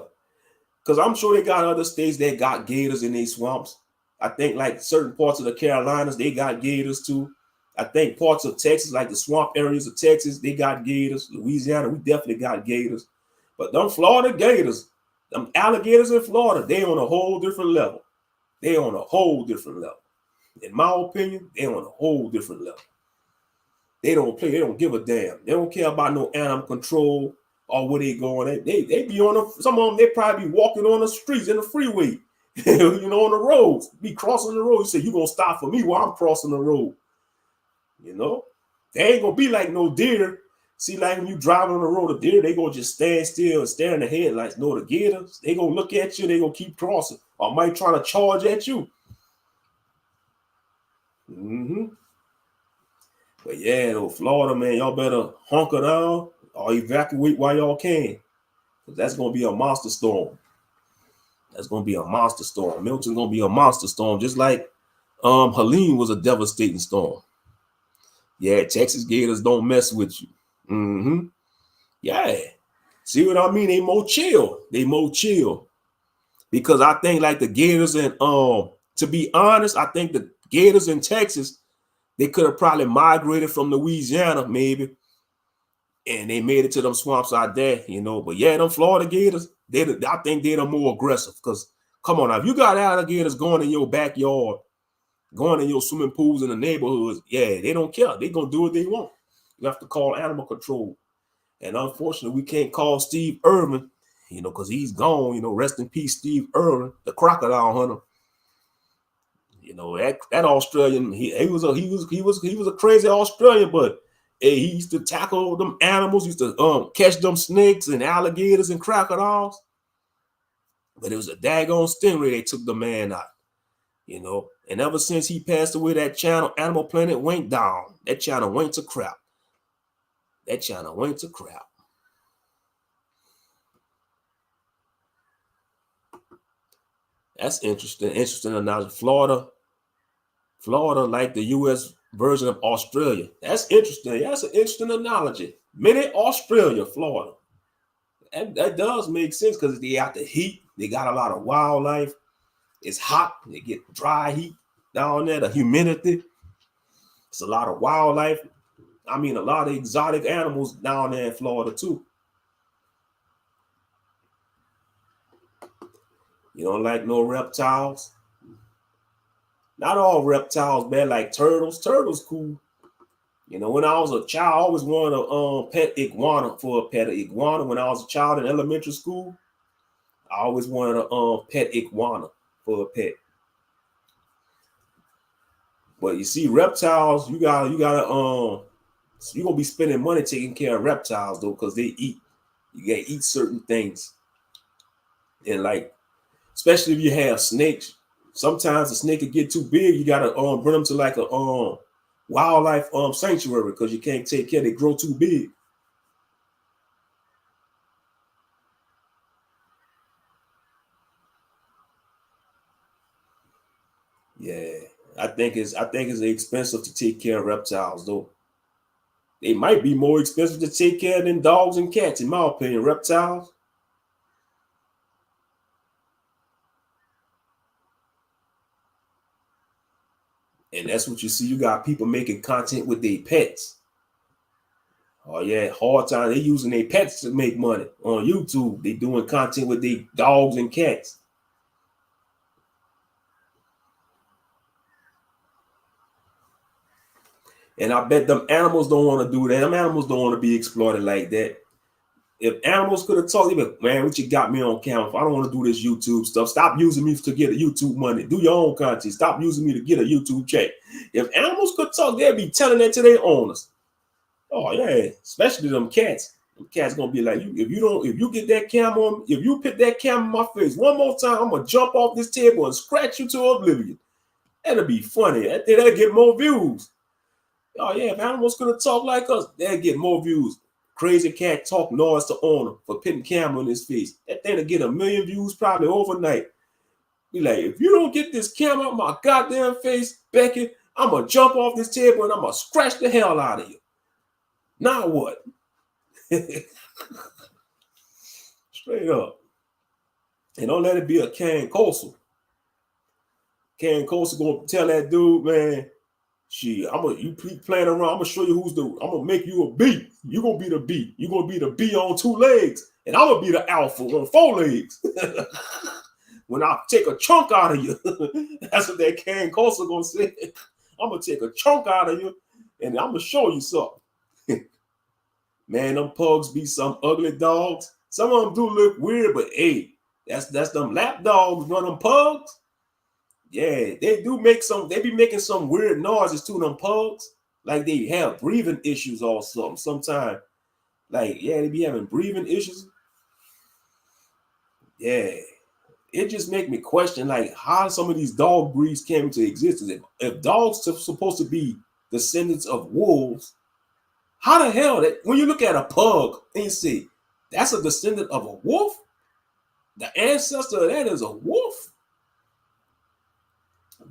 Because I'm sure they got other states that got gators in these swamps. I think like certain parts of the Carolinas, they got gators too. I think parts of Texas, like the swamp areas of Texas, they got gators. Louisiana, we definitely got gators. But them Florida gators, them alligators in Florida, they on a whole different level. They on a whole different level. In my opinion, they on a whole different level. They don't play. They don't give a damn. They don't care about no animal control or where they going. They be on some of them. They probably be walking on the streets in the freeway, you know, on the roads. Be crossing the road. You say you gonna stop for me while I'm crossing the road. You know, they ain't gonna be like no deer. See, like when you driving on the road, a deer, they gonna just stand still and stare in the headlights. No, the gators, they gonna look at you. They gonna keep crossing, or might try to charge at you. But yeah, though, Florida, man, y'all better hunker down or evacuate while y'all can. Because that's going to be a monster storm. That's going to be a monster storm. Milton's going to be a monster storm, just like Helene was a devastating storm. Yeah, Texas Gators don't mess with you. Yeah. See what I mean? They more chill. They more chill. Because I think like the Gators and, to be honest, I think the Gators in Texas, they could have probably migrated from Louisiana, maybe, and they made it to them swamps out there, you know. But yeah, them Florida Gators, I think they're the more aggressive. Because come on now, if you got alligators going in your backyard, going in your swimming pools in the neighborhoods, yeah, they don't care. They're gonna do what they want. You have to call animal control. And unfortunately, we can't call Steve Irwin, you know, because he's gone. You know, rest in peace, Steve Irwin, the crocodile hunter. You know, that Australian, he was a crazy Australian, but he used to tackle them animals, used to catch them snakes and alligators and crocodiles. But it was a daggone stingray that took the man out, you know. And ever since he passed away, that channel, Animal Planet, went down. That channel went to crap. That channel went to crap. That's interesting. Interesting analogy. Florida, like the U.S. version of Australia. That's interesting. That's an interesting analogy. Mini Australia, Florida. That does make sense because they got the heat. They got a lot of wildlife. It's hot. They get dry heat down there. The humidity. It's a lot of wildlife. I mean, a lot of exotic animals down there in Florida too. You don't like no reptiles? Not all reptiles bad, like turtles. Turtles cool. You know, when I was a child, I always wanted a pet iguana for a pet iguana. When I was a child in elementary school, I always wanted a pet iguana for a pet. But you see, reptiles, you're gonna be spending money taking care of reptiles though, because they eat. You gotta eat certain things. And like, especially if you have snakes, sometimes the snake could get too big. You gotta bring them to like a wildlife sanctuary because you can't take care. They grow too big. Yeah, I think it's expensive to take care of reptiles though. They might be more expensive to take care of than dogs and cats, in my opinion. Reptiles. And that's what you see. You got people making content with their pets. Oh yeah, hard time. They using their pets to make money on YouTube. They doing content with their dogs and cats. And I bet them animals don't want to do that. Them animals don't want to be exploited like that. If animals could have talked, they'd be like, man, what you got me on camera? I don't want to do this YouTube stuff. Stop using me to get a YouTube money. Do your own content. Stop using me to get a YouTube check. If animals could talk, they'd be telling that to their owners. Oh yeah, especially them cats. Them cats gonna be like, if you get that camera on, if you put that camera in my face one more time, I'm gonna jump off this table and scratch you to oblivion. That'll be funny. That'll get more views. Oh yeah, if animals could have talked like us, they'd get more views. Crazy cat talk noise to owner for putting camera in his face. That thing'll get 1 million views probably overnight. Be like, if you don't get this camera on my goddamn face, Becky, I'm gonna jump off this table and I'm gonna scratch the hell out of you. Now what? Straight up. And don't let it be a Can Coastal. Can Coastal gonna tell that dude, man, you keep playing around. I'm gonna show you I'm gonna make you a B. You gonna be the B. You gonna be the B on 2 legs, and I'm gonna be the alpha on 4 legs. When I take a chunk out of you, that's what that Can Coastal gonna say. I'm gonna take a chunk out of you, And I'm gonna show you something. Man, them pugs be some ugly dogs. Some of them do look weird, but hey, that's them lap dogs, one of them pugs. Yeah, they do make some, they be making some weird noises to them pugs. Like they have breathing issues or something. Sometimes, like, yeah, they be having breathing issues. Yeah. It just make me question like how some of these dog breeds came into existence. If dogs are supposed to be descendants of wolves, how the hell that when you look at a pug and you see that's a descendant of a wolf, the ancestor of that is a wolf.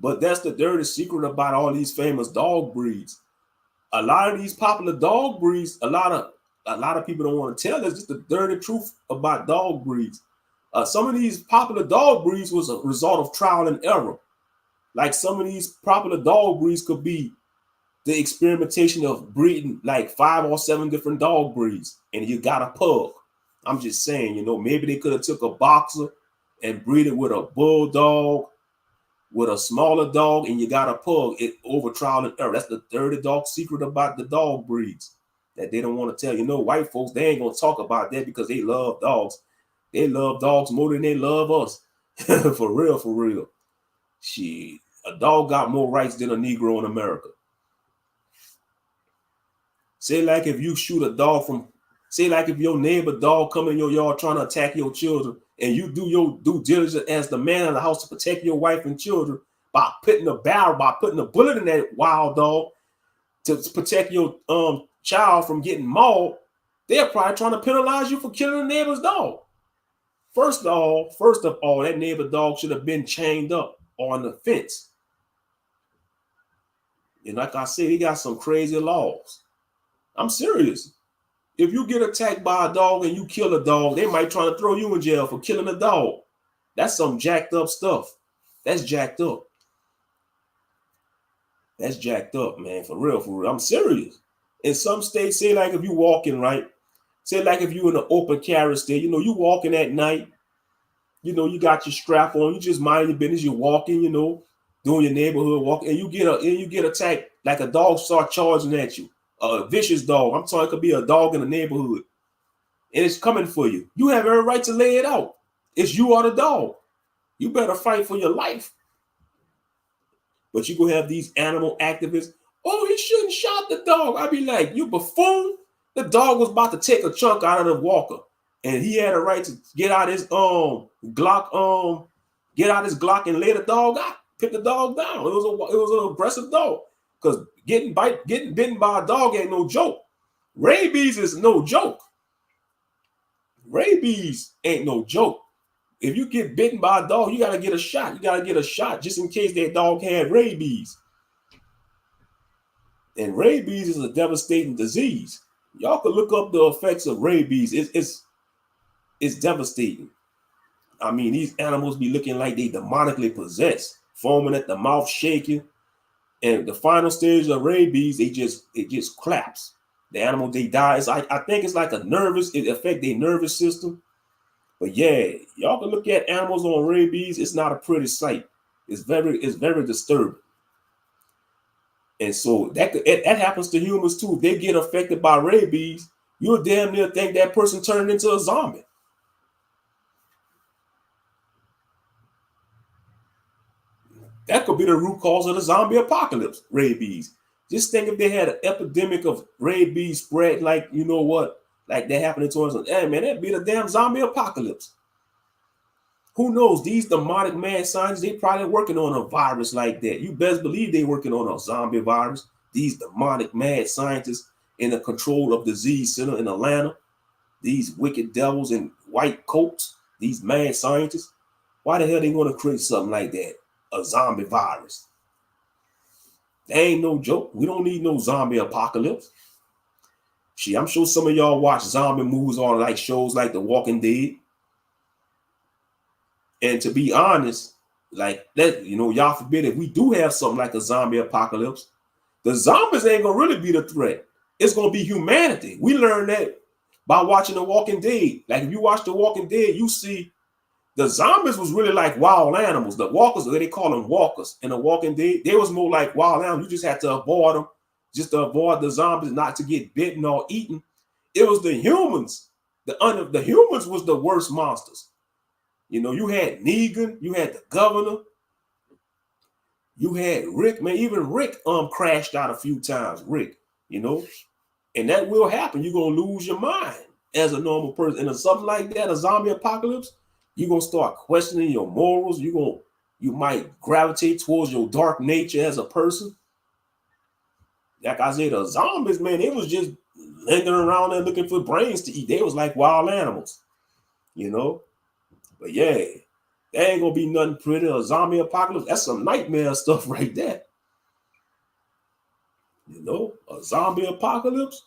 But that's the dirty secret about all these famous dog breeds. A lot of these popular dog breeds, a lot of people don't want to tell us just the dirty truth about dog breeds. Some of these popular dog breeds was a result of trial and error. Like some of these popular dog breeds could be the experimentation of breeding like 5 or 7 different dog breeds, and you got a pug. I'm just saying, you know, maybe they could have took a boxer and breeded with a bulldog, with a smaller dog, and you got a pug. It over trial and error. That's the dirty dog secret about the dog breeds that they don't want to tell. You know, white folks, they ain't gonna talk about that because they love dogs. They love dogs more than they love us. For real, for real. Shit, a dog got more rights than a Negro in America. Say like if you shoot a dog from, say like if your neighbor dog come in your yard trying to attack your children, and you do your due diligence as the man in the house to protect your wife and children by putting a barrel, by putting a bullet in that wild dog to protect your child from getting mauled, they're probably trying to penalize you for killing a neighbor's dog. First of all, that neighbor dog should have been chained up on the fence. And like I said, he got some crazy laws. I'm serious. If you get attacked by a dog and you kill a dog, they might try to throw you in jail for killing a dog. That's some jacked up stuff. That's jacked up. That's jacked up, man. For real, for real. I'm serious. In some states, say like if you walking, right? Say like if you in an open carry state, you know, you walking at night, you know, you got your strap on, you just mind your business, you're walking, you know, doing your neighborhood walk, and you get attacked, like a dog start charging at you. A vicious dog. I'm talking, it could be a dog in the neighborhood, and it's coming for you. You have every right to lay it out. It's you or the dog. You better fight for your life. But you gonna have these animal activists. Oh, he shouldn't shot the dog. I'd be like, you buffoon. The dog was about to take a chunk out of the walker, and he had a right to get out his Glock, and lay the dog out, pick the dog down. It was an aggressive dog. Because getting bitten by a dog ain't no joke. Rabies is no joke. Rabies ain't no joke. If you get bitten by a dog, you got to get a shot. You got to get a shot just in case that dog had rabies. And rabies is a devastating disease. Y'all could look up the effects of rabies. It's devastating. I mean, these animals be looking like they demonically possessed, foaming at the mouth, shaking. And the final stage of rabies, it just collapse. The animal, they die. It's like, I think it's like it affects their nervous system. But yeah, y'all can look at animals on rabies. It's not a pretty sight. It's very disturbing. And so that happens to humans too. If they get affected by rabies, you'll damn near think that person turned into a zombie. That could be the root cause of the zombie apocalypse, rabies. Just think if they had an epidemic of rabies spread, like, you know what, like that happening to us. Hey, man, that'd be the damn zombie apocalypse. Who knows? These demonic mad scientists, they probably working on a virus like that. You best believe they working on a zombie virus. These demonic mad scientists in the control of disease center in Atlanta. These wicked devils in white coats. These mad scientists. Why the hell they want to create something like that? A zombie virus. That ain't no joke. We don't need no zombie apocalypse. Shit, I'm sure some of y'all watch zombie movies on like shows like The Walking Dead. And to be honest, like that, you know, y'all forbid if we do have something like a zombie apocalypse, the zombies ain't gonna really be the threat. It's gonna be humanity. We learned that by watching The Walking Dead. Like if you watch The Walking Dead, you see the zombies was really like wild animals. The walkers, they call them walkers. In The Walking Dead, they was more like wild animals. You just had to avoid them just to avoid the zombies not to get bitten or eaten. It was the humans. The humans was the worst monsters. You know, you had Negan, you had the governor, you had Rick, man. Even Rick crashed out a few times. Rick, you know, and that will happen. You're gonna lose your mind as a normal person. And something like that, a zombie apocalypse, you're gonna start questioning your morals. You might gravitate towards your dark nature as a person. Like I said, the zombies, man, they was just lingering around there looking for brains to eat. They was like wild animals, you know. But yeah, there ain't gonna be nothing pretty. A zombie apocalypse, that's some nightmare stuff right there. You know, a zombie apocalypse.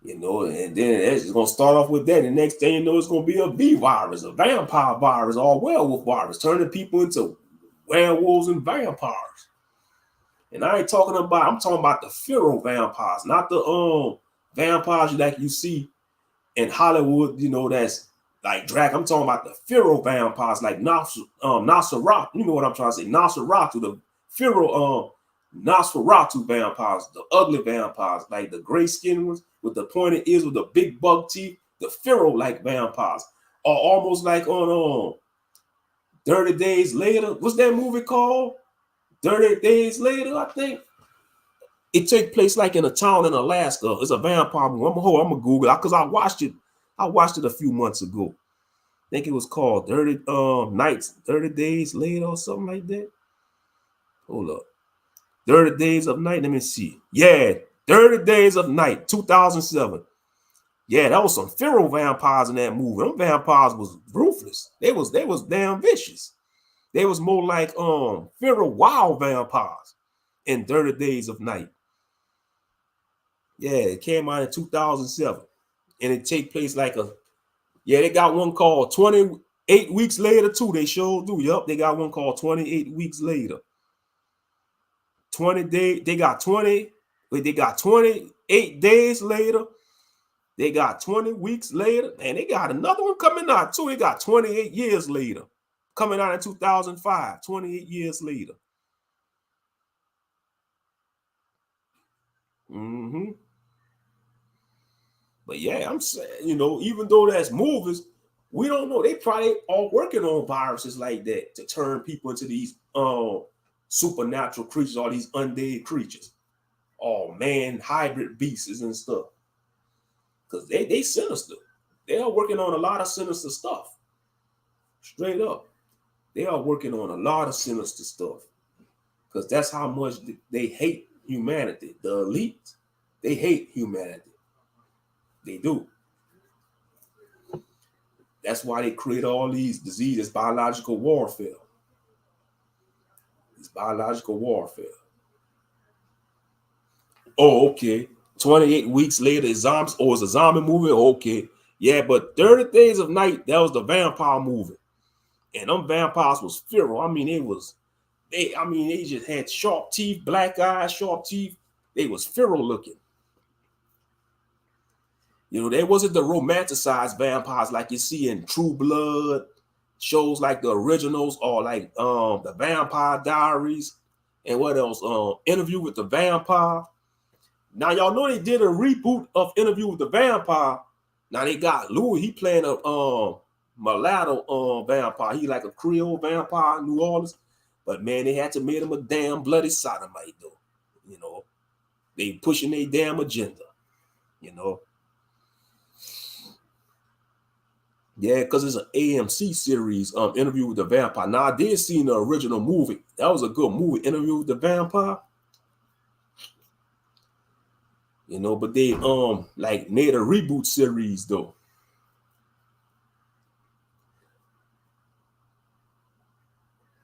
You know, and then it's gonna start off with that. And the next thing you know, it's gonna be a V virus, a vampire virus, or a werewolf virus, turning people into werewolves and vampires. And I'm talking about the feral vampires, not the vampires like you see in Hollywood, you know, that's like drag. I'm talking about the feral vampires, like Nosferatu. You know what I'm trying to say? Nosferatu, the feral Nosferatu vampires, the ugly vampires, like the gray skin ones with the pointed ears with the big bug teeth, the feral like vampires, or almost like on 30 Days Later. What's that movie called? 30 Days Later, I think. It take place like in a town in Alaska. It's a vampire movie. I'm gonna Google it because I watched it. I watched it a few months ago. I think it was called 30 Nights, 30 Days Later or something like that. Hold up. 30 Days of Night. Let me see. Yeah, 30 Days of Night, 2007. Yeah, that was some feral vampires in that movie. Them vampires was ruthless. They was damn vicious. They was more like feral wild vampires in 30 Days of Night. Yeah, it came out in 2007. And it take place like they got one called 28 Weeks Later too. They sure do. Yup, they got one called 28 Weeks Later. 20 days, they got 28 days later. They got 20 weeks later, and they got another one coming out too. They got 28 years later, coming out in 2005, 28 years later. Mm-hmm. But yeah, I'm saying, you know, even though that's movies, we don't know. They probably are working on viruses like that to turn people into these supernatural creatures, all these undead creatures, all man hybrid beasts and stuff. Because they sinister. They are working on a lot of sinister stuff. Straight up. They are working on a lot of sinister stuff. Because that's how much they hate humanity. The elite, they hate humanity. They do. That's why they create all these diseases, biological warfare. It's biological warfare. Oh, okay. 28 weeks later, it's zombies, or it's a zombie movie. Okay. Yeah, but 30 Days of Night, that was the vampire movie. And them vampires was feral. I mean, they just had sharp teeth, black eyes, sharp teeth. They was feral looking. You know, they wasn't the romanticized vampires like you see in True Blood, shows like the originals, or like the Vampire Diaries, and what else? Interview with the Vampire. Now y'all know they did a reboot of Interview with the Vampire. Now they got Louis, he playing a mulatto vampire. He like a Creole vampire in New Orleans. But man, they had to make him a damn bloody sodomite though. You know, they pushing their damn agenda, you know. Yeah, because it's an AMC series, Interview with the Vampire. Now, I did see the original movie. That was a good movie, Interview with the Vampire. You know, but they like made a reboot series though.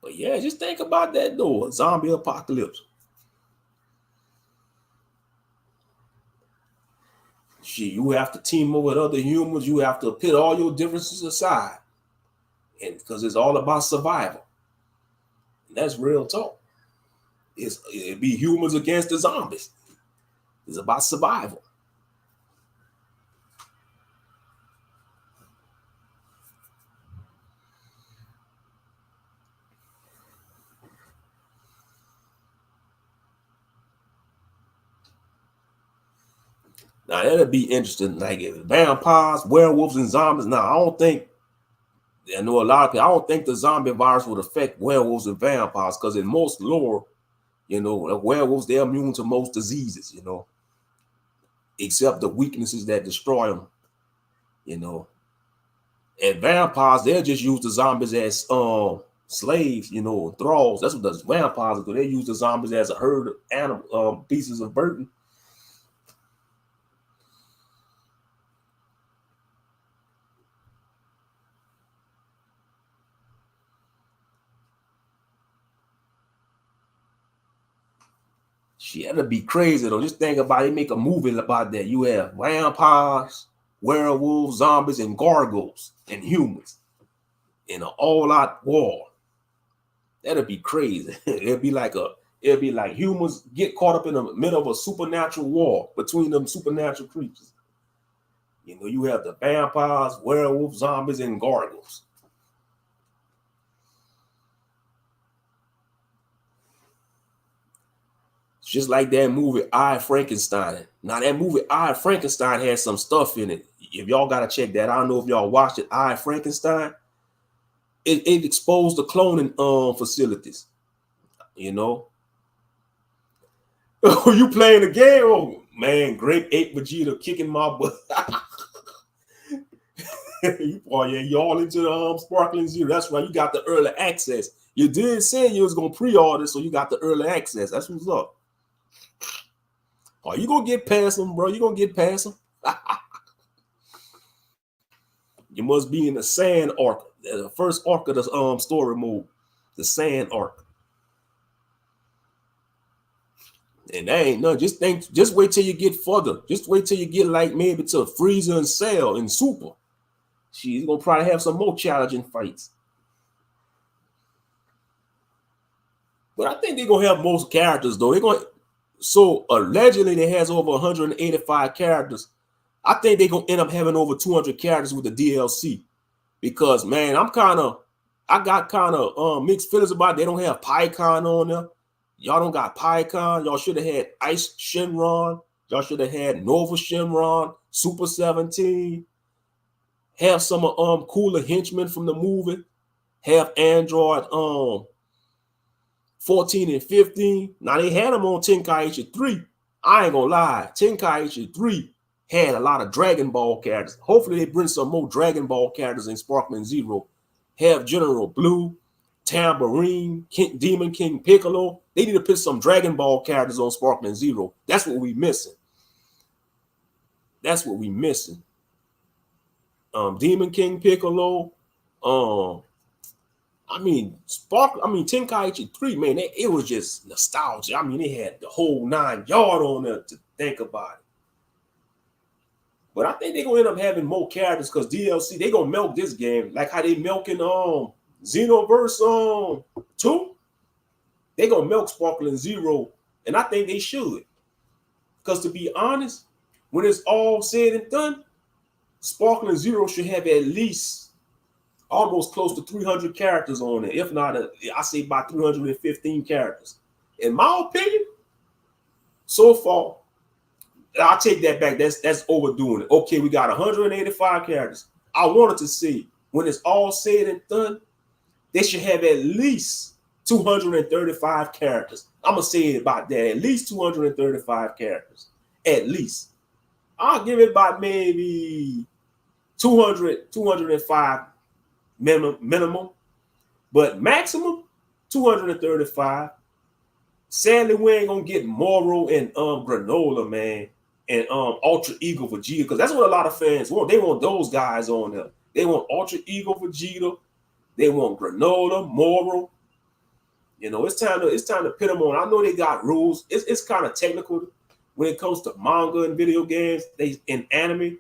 But yeah, just think about that though, a zombie apocalypse. Shit, you have to team up with other humans. You have to put all your differences aside, and because it's all about survival. And that's real talk. It'd be humans against the zombies. It's about survival. Now that'll be interesting. Like vampires, werewolves, and zombies. Now I don't think I know a lot of people. I don't think the zombie virus would affect werewolves and vampires because in most lore, werewolves they're immune to most diseases. Except the weaknesses that destroy them. And vampires they'll just use the zombies as slaves, thralls. That's what the vampires do. They use the zombies as a herd of animal pieces of burden. Shit, that'd be crazy though. Just think about it. Make a movie about that. You have vampires, werewolves, zombies, and gargoyles and humans in an all-out war. That'd be crazy. It'd be like humans get caught up in the middle of a supernatural war between them supernatural creatures. You have the vampires, werewolves, zombies, and gargoyles. Just like that movie I, Frankenstein. Now that movie I, Frankenstein has some stuff in it. If y'all gotta check that, I don't know if y'all watched it. I, Frankenstein. It exposed the cloning facilities. Oh, you playing the game? Oh man, Grape Ape Vegeta kicking my butt. You all into the Sparkling Zero. That's right. You got the early access. You did say you was gonna pre-order, so you got the early access. That's what's up. Oh, you gonna get past them, bro. You gonna get past them. You must be in the sand arc, the first arc of the story mode, the sand arc. And that ain't nothing. Just wait till you get further. Just wait till you get like maybe to Frieza and Cell and Super. She's gonna probably have some more challenging fights. But I think they're gonna have most characters though. So allegedly they has over 185 characters. I think they're gonna end up having over 200 characters with the DLC. Because man, I got kind of mixed feelings about it. They don't have PyCon on there. Y'all don't got PyCon. Y'all should have had Ice Shenron. Y'all should have had Nova Shenron, Super 17. Have some cooler henchmen from the movie. Have Android 14 and 15. Now they had them on Tenkaichi 3. I ain't gonna lie. Tenkaichi 3 had a lot of Dragon Ball characters. Hopefully they bring some more Dragon Ball characters in Sparkling Zero. Have General Blue, Tambourine, Demon King Piccolo. They need to put some Dragon Ball characters on Sparkling Zero. That's what we missing. That's what we missing. Demon King Piccolo. Tenkaichi 3, man, it was just nostalgia. I mean, they had the whole 9 yard on there to think about it. But I think they're gonna end up having more characters because DLC, they gonna milk this game like how they milking Xenoverse 2. They gonna milk Sparkling Zero, and I think they should. Because to be honest, when it's all said and done, Sparkling Zero should have at least almost close to 300 characters on it. If not, I say about 315 characters. In my opinion, so far, I'll take that back. That's overdoing it. Okay, we got 185 characters. I wanted to see when it's all said and done, they should have at least 235 characters. I'm gonna say it about that. At least 235 characters. At least. I'll give it about maybe 200, 205 minimum, but maximum 235. Sadly, we ain't gonna get Moro and Granola, man, and Ultra Ego Vegeta, because that's what a lot of fans want. They want those guys on there. They want Ultra Ego Vegeta. They want Granola, Moro. It's time to put them on. I know they got rules. It's kind of technical when it comes to manga and video games. In anime,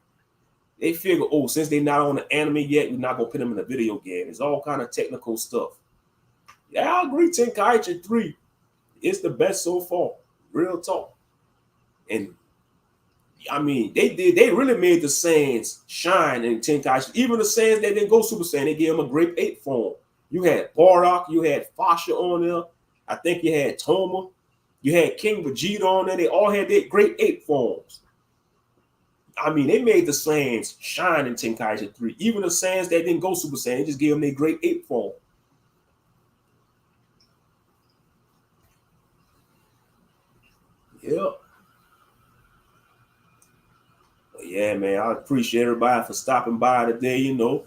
they figure, since they're not on the anime yet, we're not gonna put them in a video game. It's all kind of technical stuff. Yeah, I agree. Tenkaichi 3 is the best so far. Real talk. And I mean, they really made the Saiyans shine in Tenkaichi. Even the Saiyans that didn't go Super Saiyan, they gave them a Grape Ape form. You had Bardock, you had Fasha on there. I think you had Toma. You had King Vegeta on there. They all had their Grape Ape forms. I mean, they made the Saiyans shine in Tenkaichi 3. Even the Saiyans that didn't go Super Saiyan, they just gave them their great ape form. Yep. But yeah, man, I appreciate everybody for stopping by today, you know.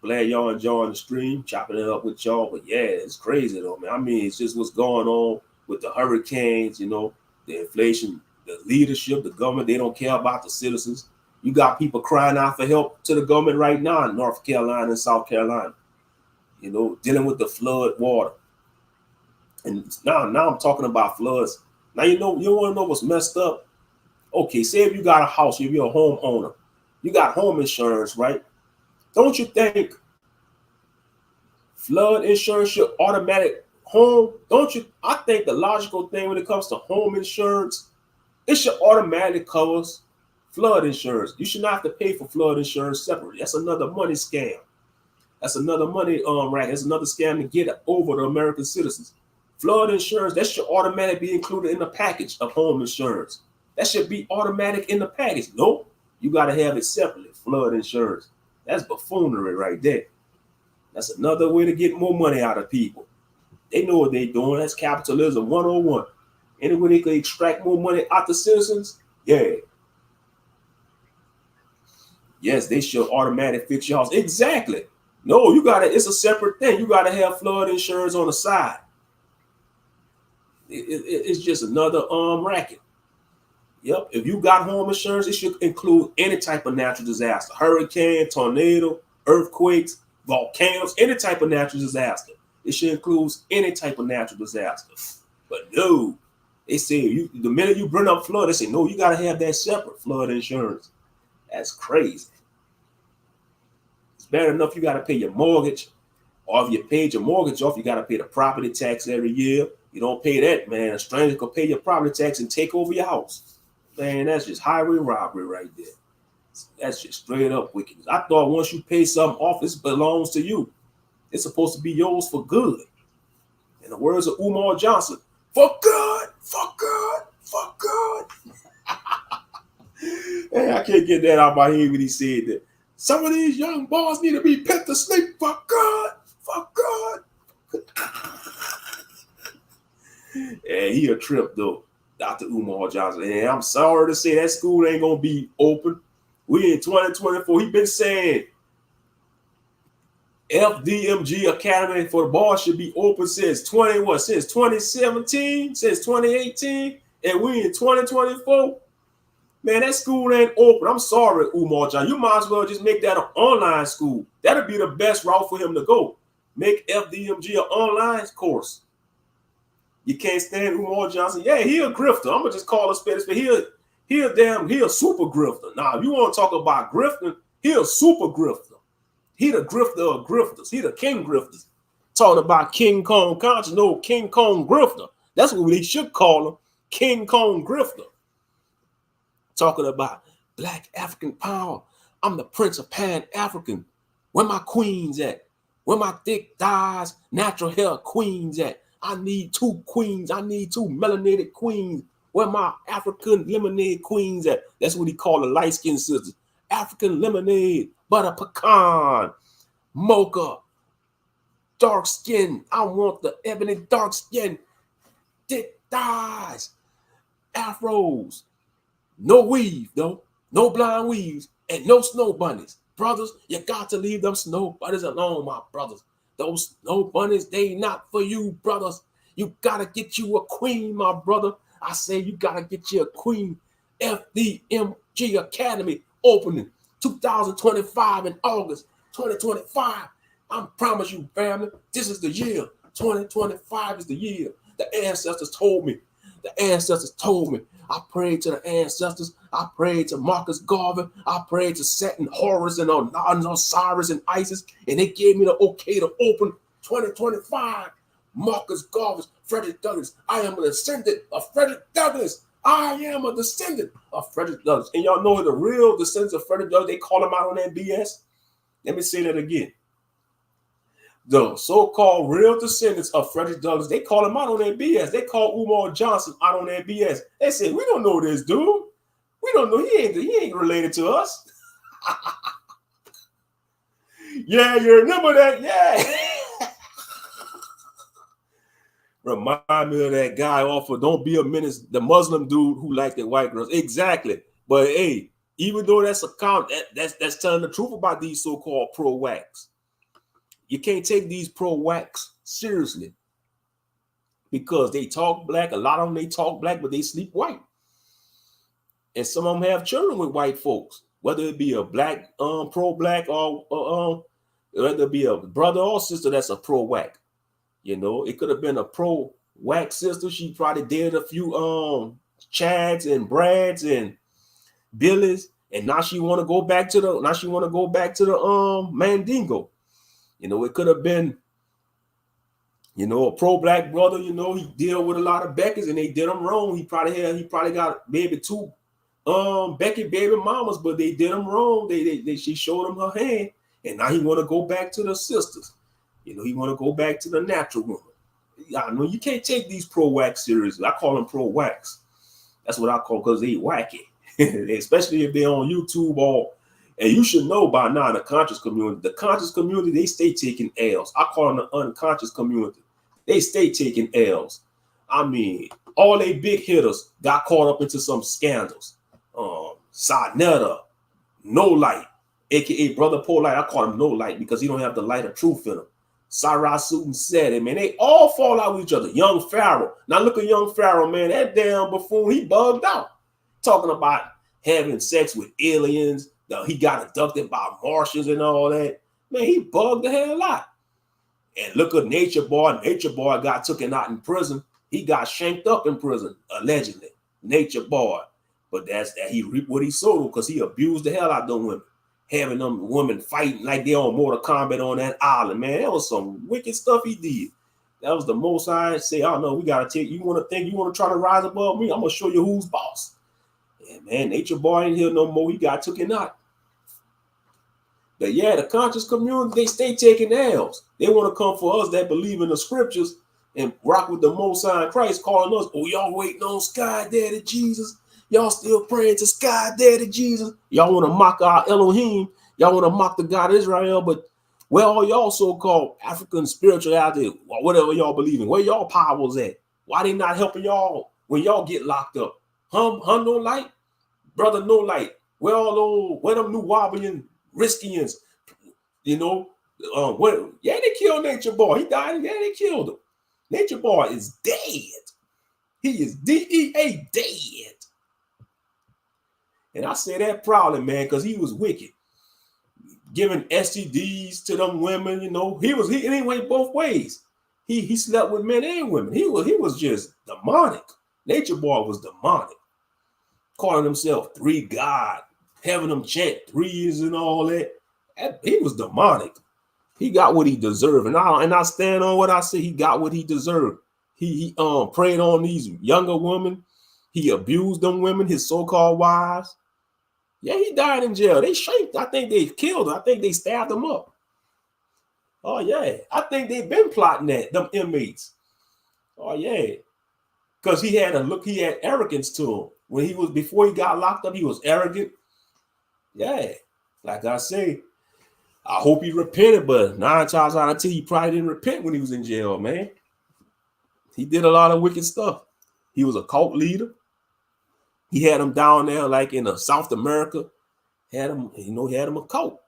Glad y'all enjoying the stream, chopping it up with y'all. But yeah, it's crazy though, man. I mean, it's just what's going on with the hurricanes, you know, the inflation, the leadership, the government, they don't care about the citizens. You got people crying out for help to the government right now in North Carolina and South Carolina, you know, dealing with the flood water. And now I'm talking about floods. Now, you want to know what's messed up? Okay, say if you got a house, if you're a homeowner, you got home insurance, right? Don't you think flood insurance should automatic home? Don't you? I think the logical thing when it comes to home insurance, it should automatically cover flood insurance. You should not have to pay for flood insurance separately. That's another money scam. That's another money racket. That's another scam to get over the American citizens. Flood insurance, that should automatically be included in the package of home insurance. That should be automatic in the package. Nope, you got to have it separately. Flood insurance. That's buffoonery right there. That's another way to get more money out of people. They know what they're doing. That's capitalism 101. Any way they can extract more money out the citizens, yeah. Yes, they should automatically fix your house. Exactly. No, it's a separate thing. You gotta have flood insurance on the side. It's just another racket. Yep. If you got home insurance, it should include any type of natural disaster: hurricane, tornado, earthquakes, volcanoes, any type of natural disaster. It should include any type of natural disaster. But no, they say the minute you bring up flood, they say no, you got to have that separate flood insurance. That's crazy. It's bad enough you got to pay your mortgage, or if you paid your mortgage off, you got to pay the property tax every year. You don't pay that, man. A stranger could pay your property tax and take over your house. Man, that's just highway robbery right there. That's just straight up wickedness. I thought once you pay something off, it belongs to you. It's supposed to be yours for good. In the words of Umar Johnson, for good, for good, for good. Hey, I can't get that out of my head when he said that. Some of these young boys need to be put to sleep for good, for good. And he a trip though, Dr. Umar Johnson. And I'm sorry to say that school ain't gonna be open. We in 2024. He been saying FDMG Academy for the boys should be open since 2017, since 2018, and we in 2024. Man, that school ain't open. I'm sorry, Umar Johnson. You might as well just make that an online school. That'll be the best route for him to go. Make FDMG an online course. You can't stand Umar Johnson. Yeah, he a grifter. I'm gonna just call a spade a spade. He a super grifter. Now, if you want to talk about grifting, he a super grifter. He the grifter of grifters. He the king grifters. Talking about King Kong conscious. No, King Kong grifter. That's what we should call him. King Kong grifter. Talking about Black African power. I'm the Prince of Pan-African. Where my queens at? Where my thick thighs, natural hair queens at? I need two queens. I need two melanated queens. Where my African lemonade queens at? That's what he called the light-skinned sisters. African lemonade, butter pecan, mocha, dark skin. I want the ebony dark skin, thick thighs, afros. No weave, though. No blind weaves and no snow bunnies. Brothers, you got to leave them snow bunnies alone, my brothers. Those snow bunnies, they not for you, brothers. You got to get you a queen, my brother. I say you got to get you a queen. FDMG Academy opening 2025 in August 2025. I promise you, family, this is the year. 2025 is the year. The ancestors told me. The ancestors told me. I prayed to the ancestors. I prayed to Marcus Garvey. I prayed to Saturn, Horus, and Osiris and Isis, and they gave me the okay to open 2025. Marcus Garvey, Frederick Douglass. I am a descendant of Frederick Douglass. I am a descendant of Frederick Douglass. And y'all know the real descendants of Frederick Douglass, they call him out on that BS. Let me say that again. The so-called real descendants of Frederick Douglass, they call him out on that BS. They call Umar Johnson out on that BS. They say, we don't know this dude. We don't know. He ain't related to us. Yeah, you remember that? Yeah. Remind me of that guy off of Don't Be a Menace, the Muslim dude who liked the white girls. Exactly. But hey, even though that's a count, that's telling the truth about these so-called pro-whacks. You can't take these pro-whacks seriously because they talk black. A lot of them, they talk black, but they sleep white. And some of them have children with white folks, whether it be a black pro-black or whether it be a brother or sister that's a pro-whack. You know, it could have been a pro-whack sister. She probably did a few Chads and Brads and Billies, and now she want to go back to the Mandingo. You know, it could have been, you know, a pro-black brother. You know, he deal with a lot of Beckys, and they did him wrong. He probably got maybe 2 Becky baby mamas, but they did him wrong. She showed him her hand, and now he want to go back to the sisters. You know, he want to go back to the natural woman. I know you can't take these pro-whacks seriously. I call them pro-whacks. That's what I call, because they wacky, especially if they're on YouTube. And you should know by now, the conscious community, they stay taking L's. I call them the unconscious community. They stay taking L's. I mean, all they big hitters got caught up into some scandals. Sarnetta, No Light, aka Brother Polite. I call him No Light because he don't have the light of truth in him. Sarasu and said it, man. They all fall out with each other. Young Pharaoh. Now look at Young Pharaoh, man. That damn buffoon, he bugged out. Talking about having sex with aliens. He got abducted by Martians and all that. Man, he bugged the hell out. And look at Nature Boy. Nature Boy got taken out in prison. He got shanked up in prison, allegedly. Nature Boy. But that's that he reaped what he sowed because he abused the hell out of them women. Having them women fighting like they on Mortal Kombat on that island, man. That was some wicked stuff he did. That was the most I say, oh no, we gotta take, you want to try to rise above me? I'm gonna show you who's boss. Yeah, man, Nature Boy ain't here no more. He got taken out. But yeah, the conscious community, they stay taking L's. They want to come for us that believe in the scriptures and rock with the Most High Christ, calling us, oh, y'all waiting on Sky Daddy Jesus. Y'all still praying to Sky Daddy Jesus. Y'all want to mock our Elohim. Y'all want to mock the God of Israel. But where all y'all so-called African spirituality, or whatever y'all believe in, where y'all powers at? Why they not helping y'all when y'all get locked up? No Light? Brother No Light. Where them New Wobblian Riskians, you know? They killed Nature Boy. He died. Yeah, they killed him. Nature Boy is dead. He is DEA dead. And I say that proudly, man, because he was wicked. Giving STDs to them women, you know. He went both ways. He slept with men and women. He was just demonic. Nature Boy was demonic. Calling himself 3 God, having them chant threes and all that. He was demonic. He got what he deserved. And I stand on what I say. He got what he deserved. He preyed on these younger women. He abused them women, his so-called wives. Yeah, he died in jail. They shanked. I think they killed him. I think they stabbed him up. Oh, yeah. I think they've been plotting that, them inmates. Oh, yeah. Because he had arrogance to him. Before he got locked up, he was arrogant. Yeah. Like I say, I hope he repented, but 9 times out of 10, he probably didn't repent when he was in jail, man. He did a lot of wicked stuff. He was a cult leader. He had him down there, like in South America. Had him a cult.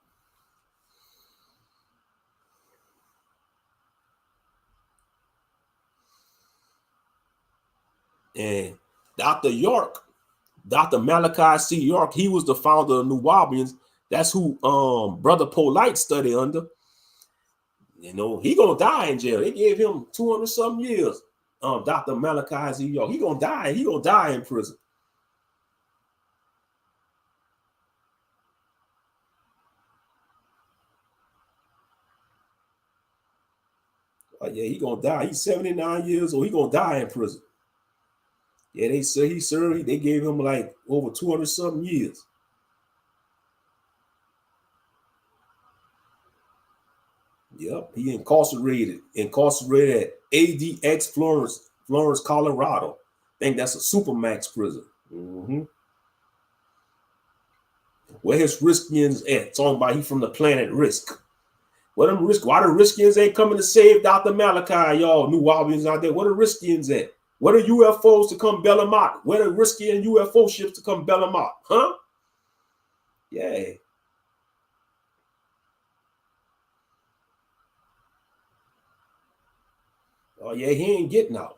And Dr. Malachi C. York, he was the founder of New Wabians. That's who Brother Polite studied under. You know, he gonna die in jail. They gave him 200-something years. Dr. Malachi C. York, he gonna die. He gonna die in prison. Oh, yeah, he gonna die. He's 79 years old. He gonna die in prison. Yeah, they say they gave him like over 200-something years. Yep, he incarcerated at ADX Florence, Colorado. I think that's a Supermax prison. Mm-hmm. Where his Riskians at? Talking about he from the planet Risk. Why the Riskians ain't coming to save Dr. Malachi, y'all New Orleans out there? Where the Riskians at? Where the UFOs to come bail them out? Where the Riskian UFO ships to come bail them out? Huh? Yeah. Oh, yeah, he ain't getting out.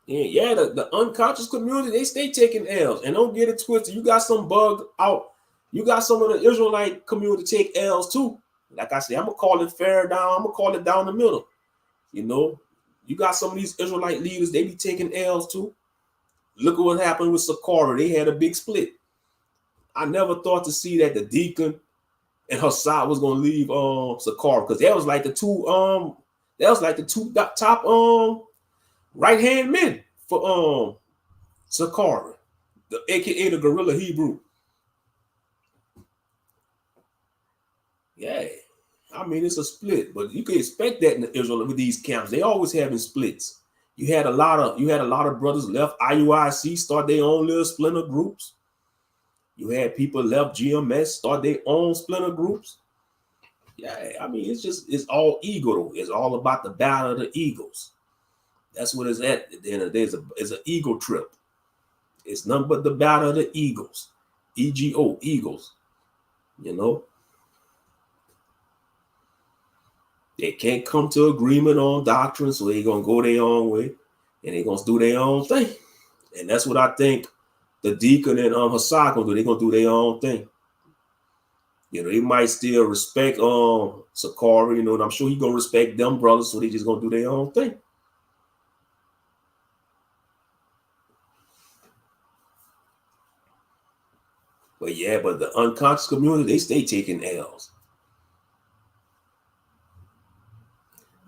Yeah, the unconscious community, they stay taking L's. And don't get it twisted. You got some bug out. You got some of the Israelite community take L's too. Like I said, I'm going to call it fair down. I'm going to call it down the middle. You know, you got some of these Israelite leaders, they be taking L's too. Look at what happened with Sakara. They had a big split. I never thought to see that the deacon and her side was going to leave Sakara, because that was like the two top right-hand men for Sakara, aka the Guerrilla Hebrew. Yeah, I mean it's a split, but you can expect that in Israel with these camps. They always having splits. You had a lot of brothers left IUIC, start their own little splinter groups. You had people left GMS, start their own splinter groups. Yeah, I mean it's all ego though. It's all about the battle of the egos. That's what it's at. At the end of the day, it's an ego trip. It's nothing but the battle of the egos. EGO, egos. You know? They can't come to agreement on doctrine, so they're going to go their own way, and they're going to do their own thing. And that's what I think the deacon and Hassad going to do. They're going to do their own thing. You know, they might still respect Sakari, you know, and I'm sure he's going to respect them brothers, so they just going to do their own thing. But yeah, but the unconscious community, they stay taking L's.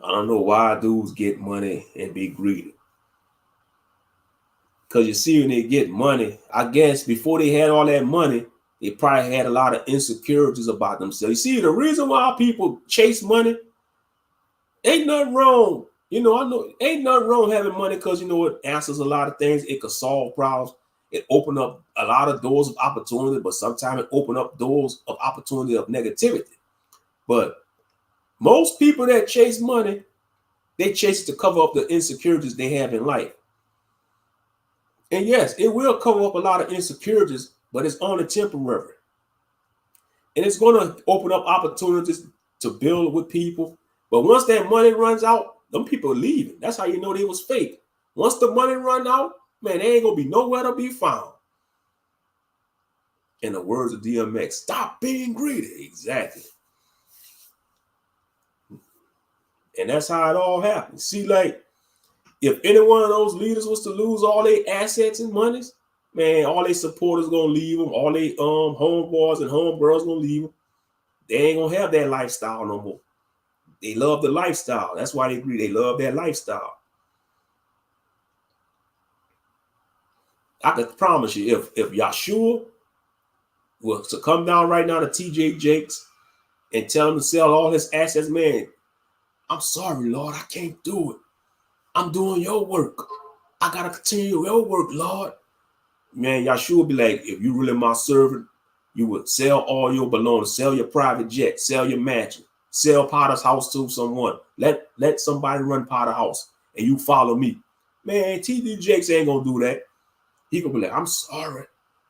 I don't know why dudes get money and be greedy. Because you see, when they get money, I guess before they had all that money, they probably had a lot of insecurities about themselves. You see, the reason why people chase money, ain't nothing wrong. You know, I know ain't nothing wrong having money, because you know it answers a lot of things. It could solve problems. It open up a lot of doors of opportunity, but sometimes it open up doors of opportunity of negativity. But most people that chase money, they chase it to cover up the insecurities they have in life. And yes, it will cover up a lot of insecurities, but it's only temporary. And it's going to open up opportunities to build with people. But once that money runs out, them people are leaving. That's how you know they was fake. Once the money run out, man, they ain't going to be nowhere to be found. In the words of DMX, stop being greedy. Exactly. And that's how it all happens. See, like, if any one of those leaders was to lose all their assets and monies, man, all their supporters gonna leave them. All their homeboys and homegirls gonna leave them. They ain't gonna have that lifestyle no more. They love the lifestyle. That's why they agree. They love that lifestyle. I can promise you, if Yahshua was to come down right now to TJ Jakes and tell him to sell all his assets, man, I'm sorry, Lord, I can't do it. I'm doing your work. I gotta continue your work, Lord. Man, Yahshua would be like, if you really my servant, you would sell all your belongings, sell your private jet, sell your mansion, sell Potter's house to someone. Let somebody run Potter's house, and you follow me. Man, TD Jakes ain't gonna do that. He gonna be like, I'm sorry.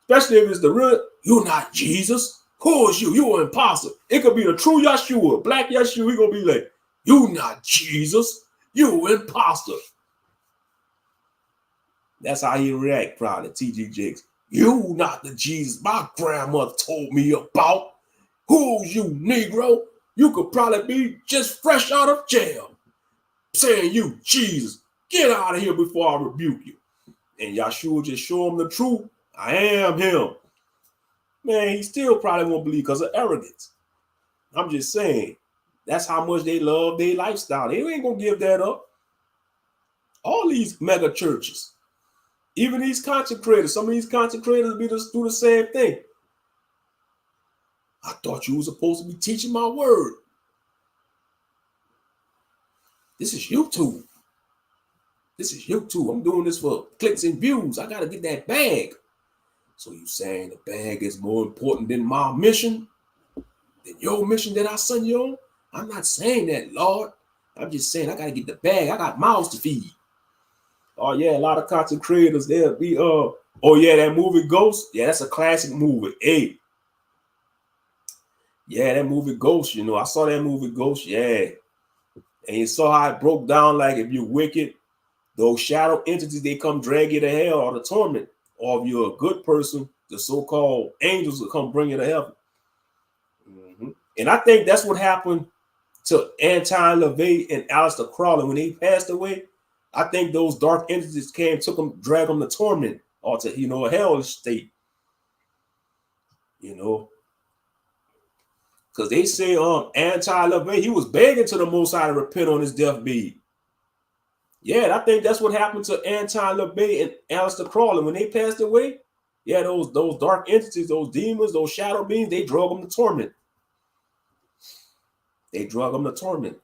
Especially if it's the real, you're not Jesus. Who is you? You're an imposter. It could be the true Yahshua, black Yahshua. He gonna be like, you not Jesus. You imposter. That's how he react, probably, TG Jakes. You not the Jesus my grandmother told me about. Who's you, Negro? You could probably be just fresh out of jail. Saying you, Jesus, get out of here before I rebuke you. And Yahshua just show him the truth. I am him. Man, he still probably won't believe because of arrogance. I'm just saying. That's how much they love their lifestyle. They ain't going to give that up. All these mega churches, even these consecrators, some of these consecrators do the same thing. I thought you were supposed to be teaching my word. This is YouTube. This is YouTube. I'm doing this for clicks and views. I got to get that bag. So you saying the bag is more important than my mission, than your mission that I sent you on? I'm not saying that, Lord. I'm just saying I gotta get the bag. I got mouths to feed. Oh yeah, a lot of content creators, they'll be oh yeah, that movie Ghost. Yeah, that's a classic movie. Hey. Yeah, that movie Ghost, you know. I saw that movie Ghost, yeah. And you saw how it broke down, like if you're wicked, those shadow entities, they come drag you to hell or the torment. Or if you're a good person, the so-called angels will come bring you to heaven. And I think that's what happened to Anton LaVey and Aleister Crowley when they passed away. I think those dark entities came, took them, dragged them to torment or to, you know, a hellish state. You know, because they say Anton LaVey, he was begging to the Most High to repent on his deathbed. Yeah, I think that's what happened to Anton LaVey and Aleister Crowley when they passed away. Yeah, those dark entities, those demons, those shadow beings, they drug them to torment. They drug them to torment.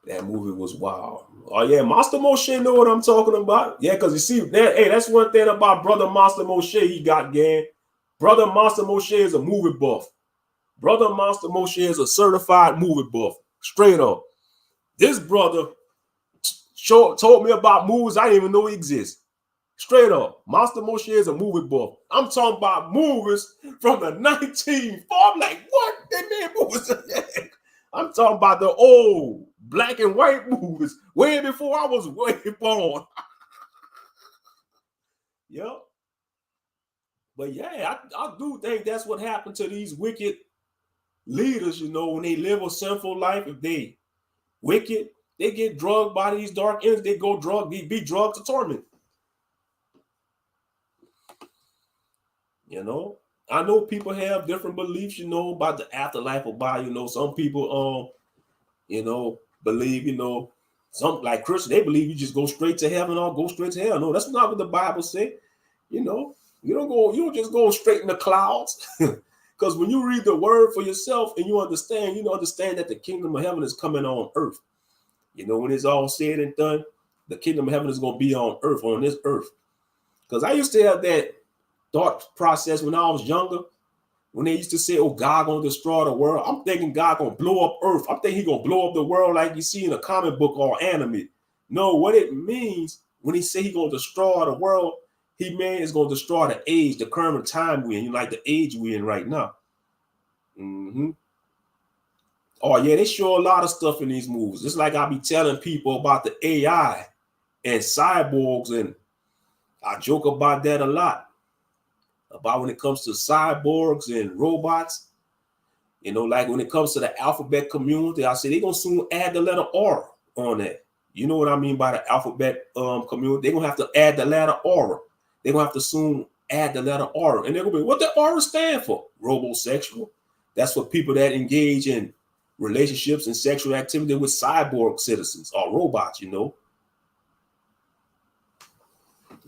That movie was wild. Oh yeah, Master Moshe know what I'm talking about. Yeah, because you see, that, hey, that's one thing about Brother Master Moshe he got, gang. Brother Master Moshe is a movie buff. Brother Master Moshe is a certified movie buff. Straight up. This brother told me about movies I didn't even know exist. Straight up. Master Moshe is a movie buff. I'm talking about movies from the 1940s. I'm like, what? They made movies. I'm talking about the old black and white movies way before I was way born. Yep. But yeah, I do think that's what happened to these wicked leaders, you know, when they live a sinful life. If they wicked, they get drugged by these dark ends. They go be drugged to torment. You know, I know people have different beliefs, you know, about the afterlife or by, you know, some people, you know, believe, you know, some like Christians, they believe you just go straight to heaven or go straight to hell. No, that's not what the Bible says. You know, you don't just go straight in the clouds. Because when you read the word for yourself and you understand that the kingdom of heaven is coming on earth. You know, when it's all said and done, the kingdom of heaven is going to be on earth, on this earth. Because I used to have that thought process when I was younger, when they used to say, oh, God going to destroy the world. I'm thinking God going to blow up earth. I'm thinking he going to blow up the world like you see in a comic book or anime. No, what it means when he say he going to destroy the world, he means it's going to destroy the age, the current time we're in, like the age we're in right now. Oh, yeah, they show a lot of stuff in these movies. It's like I be telling people about the AI and cyborgs, and I joke about that a lot. About when it comes to cyborgs and robots, you know, like when it comes to the alphabet community, I say they're going to soon add the letter R on that. You know what I mean by the alphabet community? They're going to have to add the letter R. They're going to have to soon add the letter R. And they're going to be, what the R stand for? Robosexual. That's for people that engage in relationships and sexual activity with cyborg citizens or robots, you know.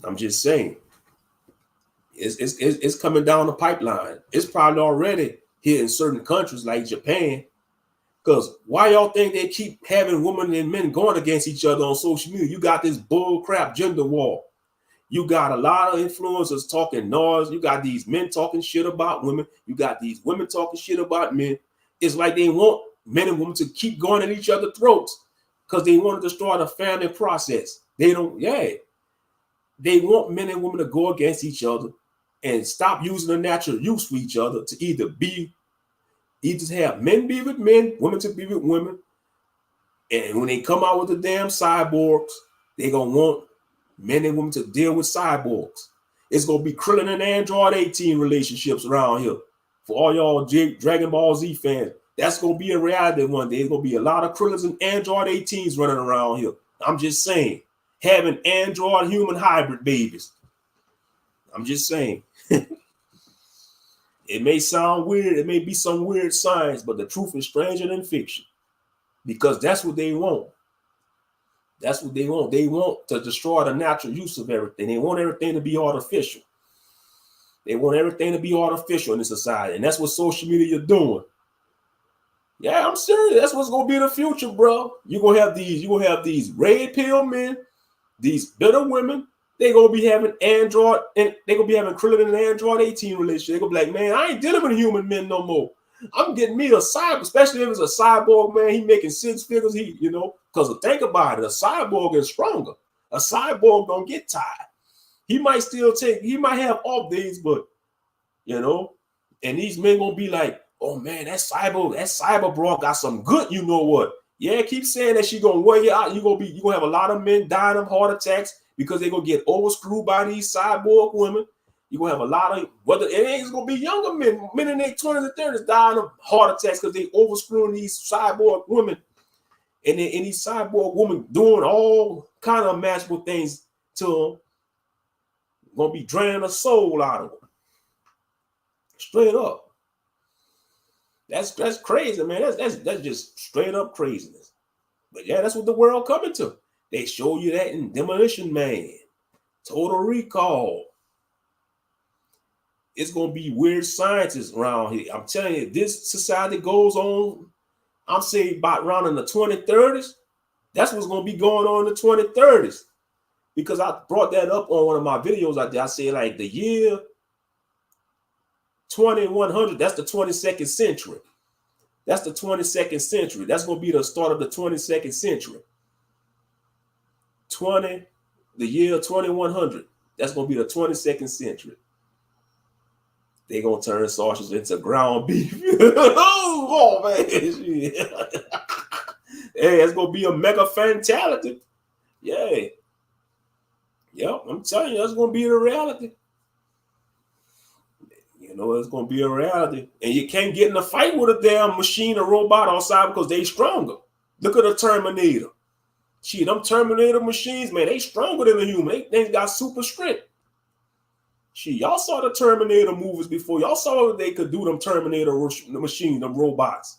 I'm just saying. It's coming down the pipeline. It's probably already here in certain countries like Japan. Because why y'all think they keep having women and men going against each other on social media? You got this bull crap gender war. You got a lot of influencers talking noise. You got these men talking shit about women. You got these women talking shit about men. It's like they want men and women to keep going at each other's throats because they want to destroy the family process. They don't, They want men and women to go against each other and stop using the natural use for each other to either have men be with men, women to be with women. And when they come out with the damn cyborgs, they're going to want men and women to deal with cyborgs. It's going to be Krillin and Android 18 relationships around here. For all y'all Dragon Ball Z fans, that's going to be a reality one day. There's going to be a lot of Krillins and Android 18s running around here. I'm just saying. Having android human hybrid babies. I'm just saying. It may sound weird. It may be some weird science, but the truth is stranger than fiction. Because that's what they want. That's what they want. They want to destroy the natural use of everything. They want everything to be artificial. They want everything to be artificial in this society. And that's what social media is doing. Yeah, I'm serious. That's what's going to be the future, bro. You're going to have these red pill men, these bitter women they gonna be having Android and they gonna be having Krillin and Android 18 relationship. They gonna be like, man, I ain't dealing with human men no more. I'm getting me a cyborg, especially if it's a cyborg, man. He making 6 figures. He, you know, because think about it, a cyborg is stronger. A cyborg don't get tired. He might have off days, but you know, and these men gonna be like, oh man, that cyber bro got some good, you know what? Yeah, keep saying that she gonna wear you out. You gonna have a lot of men dying of heart attacks because they gonna get overscrewed by these cyborg women. You're gonna have a lot of, whether it ain't gonna be younger men in their 20s and 30s dying of heart attacks because they overscrewing these cyborg women. And these cyborg women doing all kind of magical things to them. Gonna be draining the soul out of them. Straight up. That's crazy, man. That's just straight up craziness. But yeah, that's what the world coming to. They show you that in Demolition Man, Total Recall. It's gonna be weird scientists around here. I'm telling you, this society goes on. I'm saying about around in the 2030s. That's what's gonna be going on in the 2030s. Because I brought that up on one of my videos out there. I say like the year 2100, that's the 22nd century. That's the 22nd century. That's going to be the start of the 22nd century. The year 2100, that's going to be the 22nd century. They're going to turn sausages into ground beef. Oh, man. Hey, it's going to be a mega fatality. Yeah. Yep, I'm telling you, that's going to be the reality. You know, it's going to be a reality. And you can't get in a fight with a damn machine or robot outside because they stronger. Look at the Terminator. Shit, them Terminator machines, man, they stronger than a human. They got super strength. Shit, y'all saw the Terminator movies before. Y'all saw what they could do, them Terminator machines, them robots.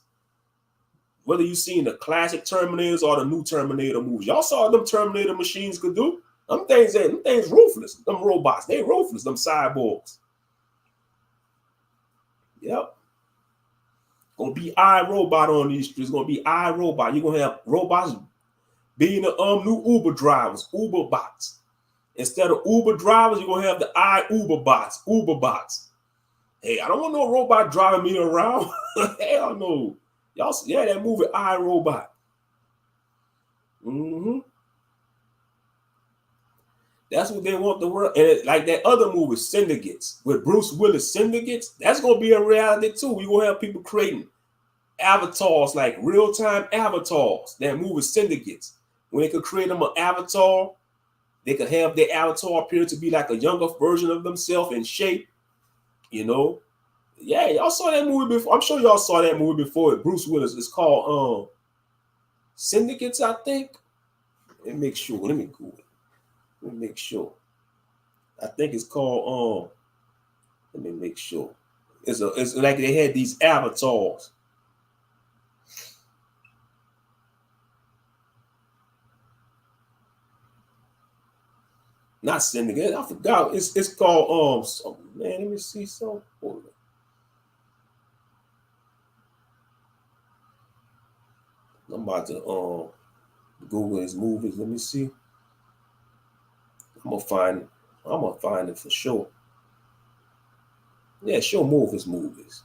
Whether you seen the classic Terminators or the new Terminator movies. Y'all saw what them Terminator machines could do. Them things ruthless. Them robots, they ruthless, them cyborgs. Yep. Gonna be iRobot on these streets. Gonna be iRobot. You're gonna have robots being the new Uber drivers, Uber bots. Instead of Uber drivers, you're gonna have the iUber bots, Uber bots. Hey, I don't want no robot driving me around. Hell no. Y'all, yeah, that movie iRobot. That's what they want the world. And like that other movie, Syndicates, with Bruce Willis, Syndicates, that's going to be a reality too. You're going to have people creating avatars, like real-time avatars. That movie, Syndicates. When they could create them an avatar, they could have their avatar appear to be like a younger version of themselves in shape. You know? Yeah, y'all saw that movie before. I'm sure y'all saw that movie before. Bruce Willis. It's called Syndicates, I think. Let me make sure. Let me Google it. Let me make sure. I think it's called let me make sure. It's like they had these avatars. Not Syndicate. I forgot. It's called man, let me see something. I'm about to Google his movies. Let me see. I'm gonna find it for sure. Yeah, show more of his movies.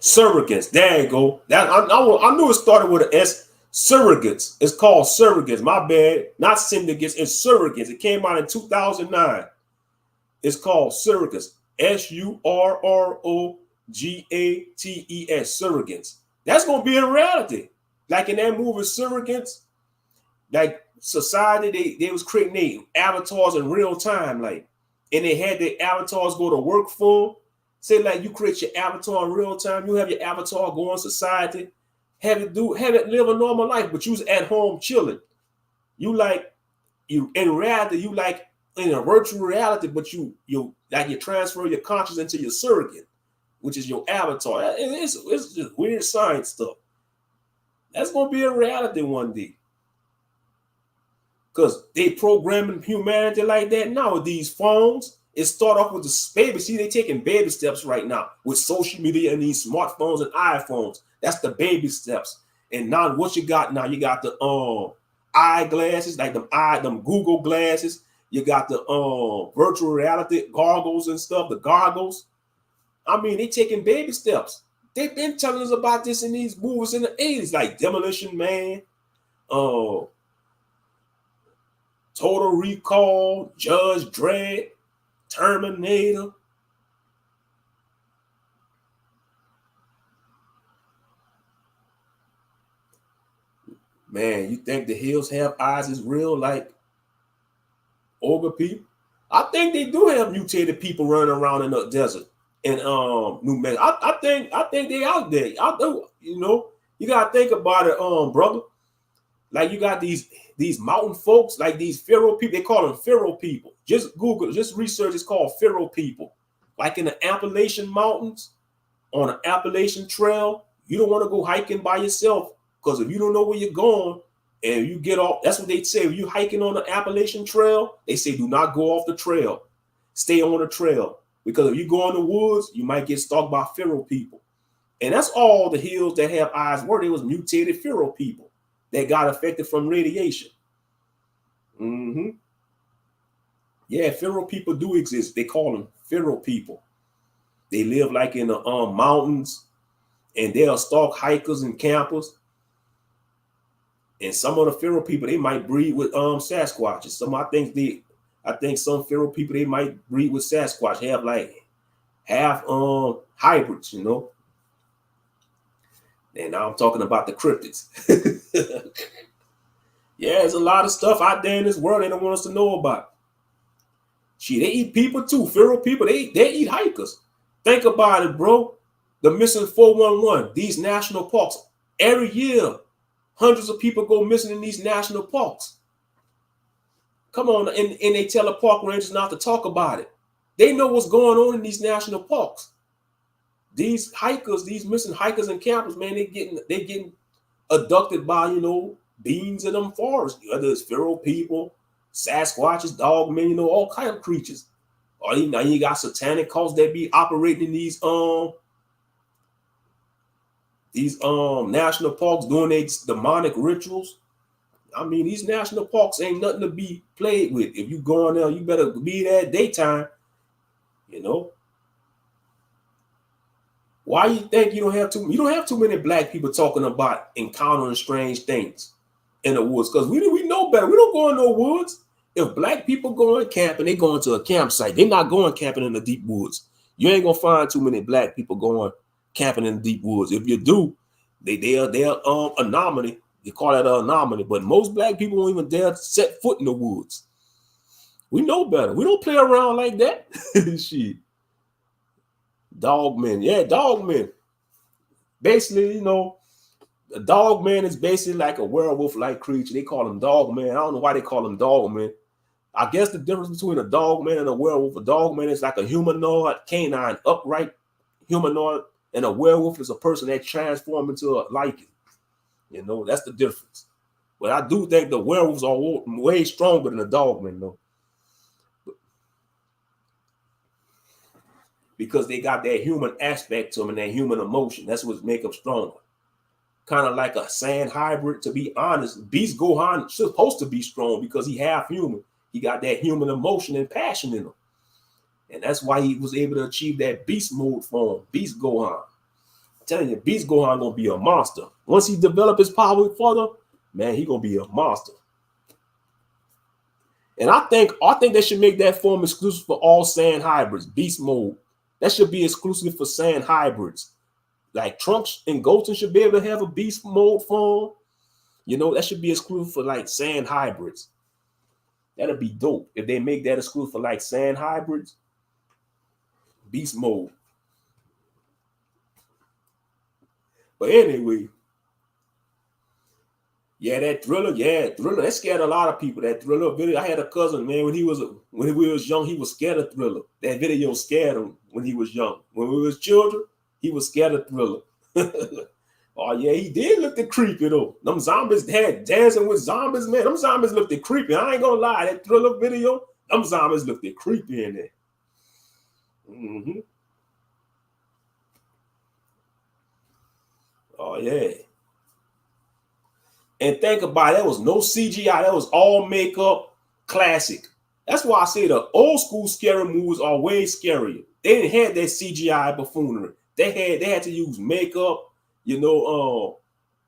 Surrogates. There you go. That I knew it started with an S. Surrogates. It's called Surrogates. My bad. Not Syndicates. It's Surrogates. It came out in 2009. It's called Surrogates. Surrogates. Surrogates. That's gonna be a reality. Like in that movie Surrogates, like society, they was creating their avatars in real time, like, and they had their avatars go to work for them. Say like you create your avatar in real time, you have your avatar go on society, have it live a normal life, but you was at home chilling. You in reality, you like in a virtual reality, but you transfer your conscious into your surrogate, which is your avatar. It's just weird science stuff. That's gonna be a reality one day. Because they programming humanity like that now with these phones. It start off with the baby. See, they taking baby steps right now with social media and these smartphones and iPhones. That's the baby steps. And now what you got now? You got the eyeglasses, like them Google glasses. You got the virtual reality goggles and stuff, the goggles. I mean, they taking baby steps. They've been telling us about this in these movies in the 80s, like Demolition Man, Total Recall, Judge Dredd, Terminator. Man, you think the hills have eyes is real like ogre people? I think they do have mutated people running around in the desert in New Mexico. I think they out there. I do, you know. You gotta think about it, brother. Like you got these mountain folks, like these Pharaoh people. They call them Pharaoh people. Just Google, just research. It's called Pharaoh people. Like in the Appalachian Mountains, on an Appalachian Trail, you don't want to go hiking by yourself because if you don't know where you're going and you get off, that's what they say. If you hiking on the Appalachian Trail, they say do not go off the trail. Stay on the trail because if you go in the woods, you might get stalked by Pharaoh people. And that's all the hills that have eyes were. They was mutated Pharaoh people that got affected from radiation. Yeah, Pharaoh people do exist. They call them Pharaoh people. They live like in the mountains, and they'll stalk hikers and campers. And some of the Pharaoh people, they might breed with Sasquatches. I think some Pharaoh people, they might breed with Sasquatch, have like half hybrids, you know. And now I'm talking about the cryptids. Yeah, there's a lot of stuff out there in this world they don't want us to know about. Shit, they eat people too. Pharaoh people, they eat hikers. Think about it, bro. The missing 411, these national parks. Every year, hundreds of people go missing in these national parks. Come on, and they tell the park rangers not to talk about it. They know what's going on in these national parks. These hikers, these missing hikers and campers, man, they getting abducted by, you know, beings in them forests. Whether it's Pharaoh people, Sasquatches, dogmen, you know, all kind of creatures. Or now you got satanic cults that be operating in these national parks doing their demonic rituals. I mean, these national parks ain't nothing to be played with. If you go in there, you better be there at daytime, you know. Why you think you don't have too many black people talking about encountering strange things in the woods? Because we know better. We don't go in no woods. If black people going camping, they going to a campsite. They're not going camping in the deep woods. You ain't gonna find too many black people going camping in the deep woods. If you do, they're anomaly. They call that an anomaly. But most black people won't even dare set foot in the woods. We know better. We don't play around like that. Shit. Dogmen. Yeah, dogmen. Basically, you know, a dogman is basically like a werewolf-like creature. They call him dogman. I don't know why they call him dogman. I guess the difference between a dogman and a werewolf, a dogman is like a humanoid, canine, upright humanoid, and a werewolf is a person that transforms into a lichen. You know, that's the difference. But I do think the werewolves are way stronger than the dogmen, though. Because they got that human aspect to them and that human emotion. That's what makes them stronger. Kind of like a sand hybrid, to be honest. Beast Gohan is supposed to be strong because he half human. He got that human emotion and passion in him. And that's why he was able to achieve that beast mode form, Beast Gohan. I'm telling you, Beast Gohan gonna be a monster. Once he develop his power further, man, he gonna be a monster. And I think they should make that form exclusive for all sand hybrids, beast mode. That should be exclusive for sand hybrids. Like Trunks and Goten should be able to have a beast mode form. You know, that should be exclusive for like sand hybrids. That'd be dope if they make that exclusive for like sand hybrids. Beast mode. But anyway, yeah, that Thriller, that scared a lot of people. That Thriller video. I had a cousin, man, when he was young, he was scared of Thriller. That video scared him when he was young. When we was children, he was scared of Thriller. Oh yeah, he did look creepy though. Them zombies had dancing with zombies, man. Them zombies looked creepy. I ain't gonna lie, that Thriller video, them zombies looked creepy in there. Oh yeah. And think about it, that was no CGI. That was all makeup, classic. That's why I say the old school scary movies are way scarier. They didn't have that CGI buffoonery. They had to use makeup,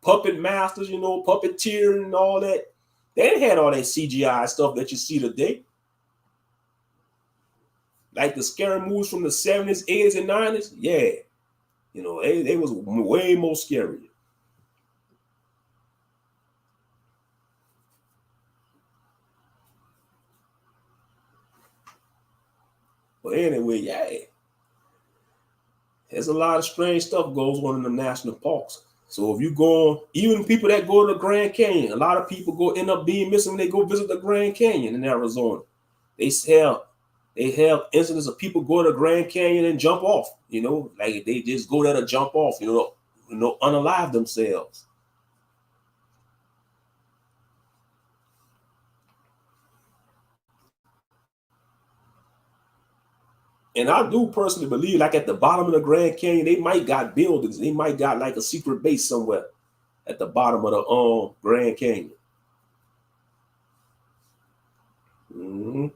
puppet masters, puppeteer and all that. They didn't have all that CGI stuff that you see today. Like the scary movies from the 70s, 80s, and 90s. Yeah. They was way more scary. But anyway, yeah. There's a lot of strange stuff goes on in the national parks. So if you go, even people that go to the Grand Canyon, a lot of people end up being missing when they go visit the Grand Canyon in Arizona. They have incidents of people go to the Grand Canyon and jump off, like they just go there to jump off, unalive themselves. And I do personally believe, like at the bottom of the Grand Canyon, they might got buildings. They might got like a secret base somewhere at the bottom of the Grand Canyon. Mm-hmm.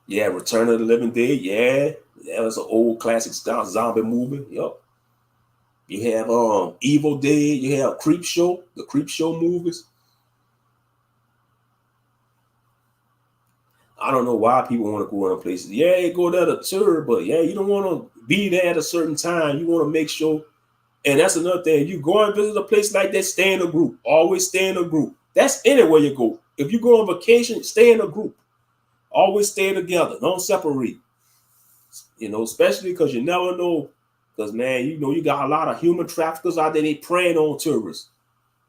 Yeah, Return of the Living Dead. Yeah, that was an old classic style zombie movie. Yup. You have Evil Dead. You have Creep Show, the Creep Show movies. I don't know why people want to go in places. Yeah, you go there to tour, but yeah, you don't want to be there at a certain time. You want to make sure. And that's another thing. You go and visit a place like that, stay in a group. Always stay in a group. That's anywhere you go. If you go on vacation, stay in a group. Always stay together. Don't separate. Especially because you never know. Because, man, you got a lot of human traffickers out there. They preying on tourists.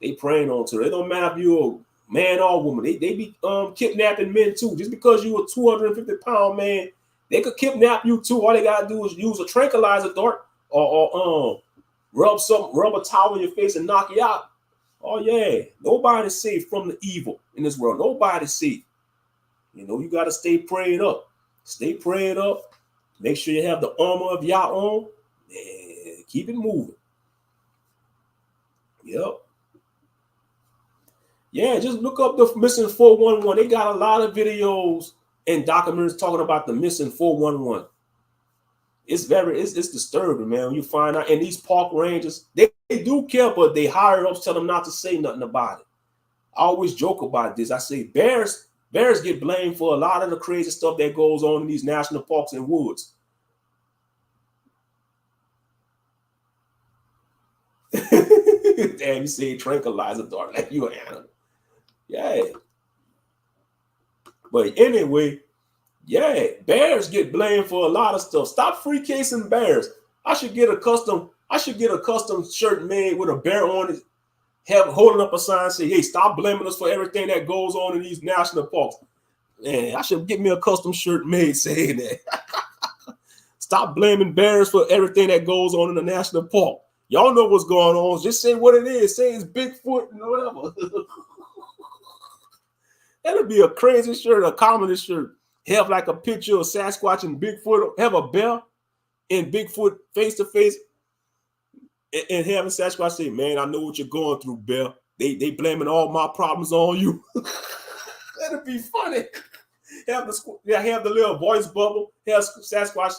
It don't matter if you're a man or woman. They be kidnapping men too. Just because you a 250-pound man, they could kidnap you too. All they gotta do is use a tranquilizer dart or rub a towel in your face and knock you out. Oh yeah, nobody's safe from the evil in this world. Nobody's safe. You gotta stay prayed up. Stay prayed up. Make sure you have the armor of Yah on. And keep it moving. Yep. Yeah, just look up the missing 411. They got a lot of videos and documentaries talking about the missing 411. It's disturbing, man. When you find out, and these park rangers, they do care, but they higher ups tell them not to say nothing about it. I always joke about this. I say bears get blamed for a lot of the crazy stuff that goes on in these national parks and woods. Damn, you say tranquilizer dart like you an animal. Yeah. But anyway, yeah, bears get blamed for a lot of stuff. Stop free casing bears. I should get a custom shirt made with a bear on it, holding up a sign say, hey, stop blaming us for everything that goes on in these national parks. Man, I should get me a custom shirt made saying that. Stop blaming bears for everything that goes on in the national park. Y'all know what's going on. Just say what it is. Say it's Bigfoot and whatever. That'd be a crazy shirt, a comedy shirt. Have like a picture of Sasquatch and Bigfoot. Have a bear and Bigfoot face to face, and having Sasquatch say, "Man, I know what you're going through, bear. They blaming all my problems on you." That'd be funny. Have the little voice bubble. Have Sasquatch.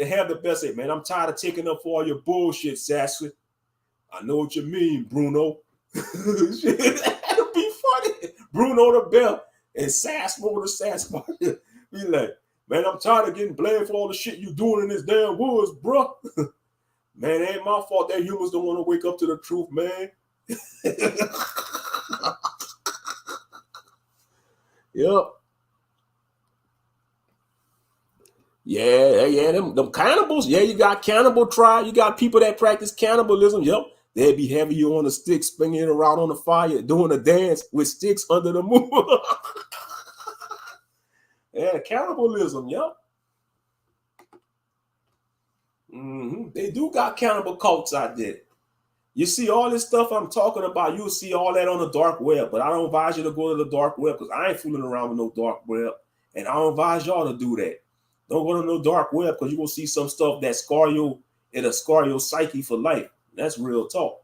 Have the best say, "Man, I'm tired of taking up for all your bullshit, Sasquatch. I know what you mean, Bruno." That'd be funny. Bruno the bear and Sasquatch the Sasquatch. Be like, "Man, I'm tired of getting blamed for all the shit you doing in this damn woods, bro. Man, it ain't my fault that humans don't want to wake up to the truth, man." Yep. Yeah, them cannibals. Yeah, you got cannibal tribe. You got people that practice cannibalism. Yep. They'd be having you on a stick, spinning it around on the fire, doing a dance with sticks under the moon. Yeah, cannibalism. Yep. Mm-hmm. They do got cannibal cults out there. You see all this stuff I'm talking about, you'll see all that on the dark web, but I don't advise you to go to the dark web because I ain't fooling around with no dark web, and I don't advise y'all to do that. Don't go to no dark web because you're going to see some stuff that it'll scar your psyche for life. That's real talk.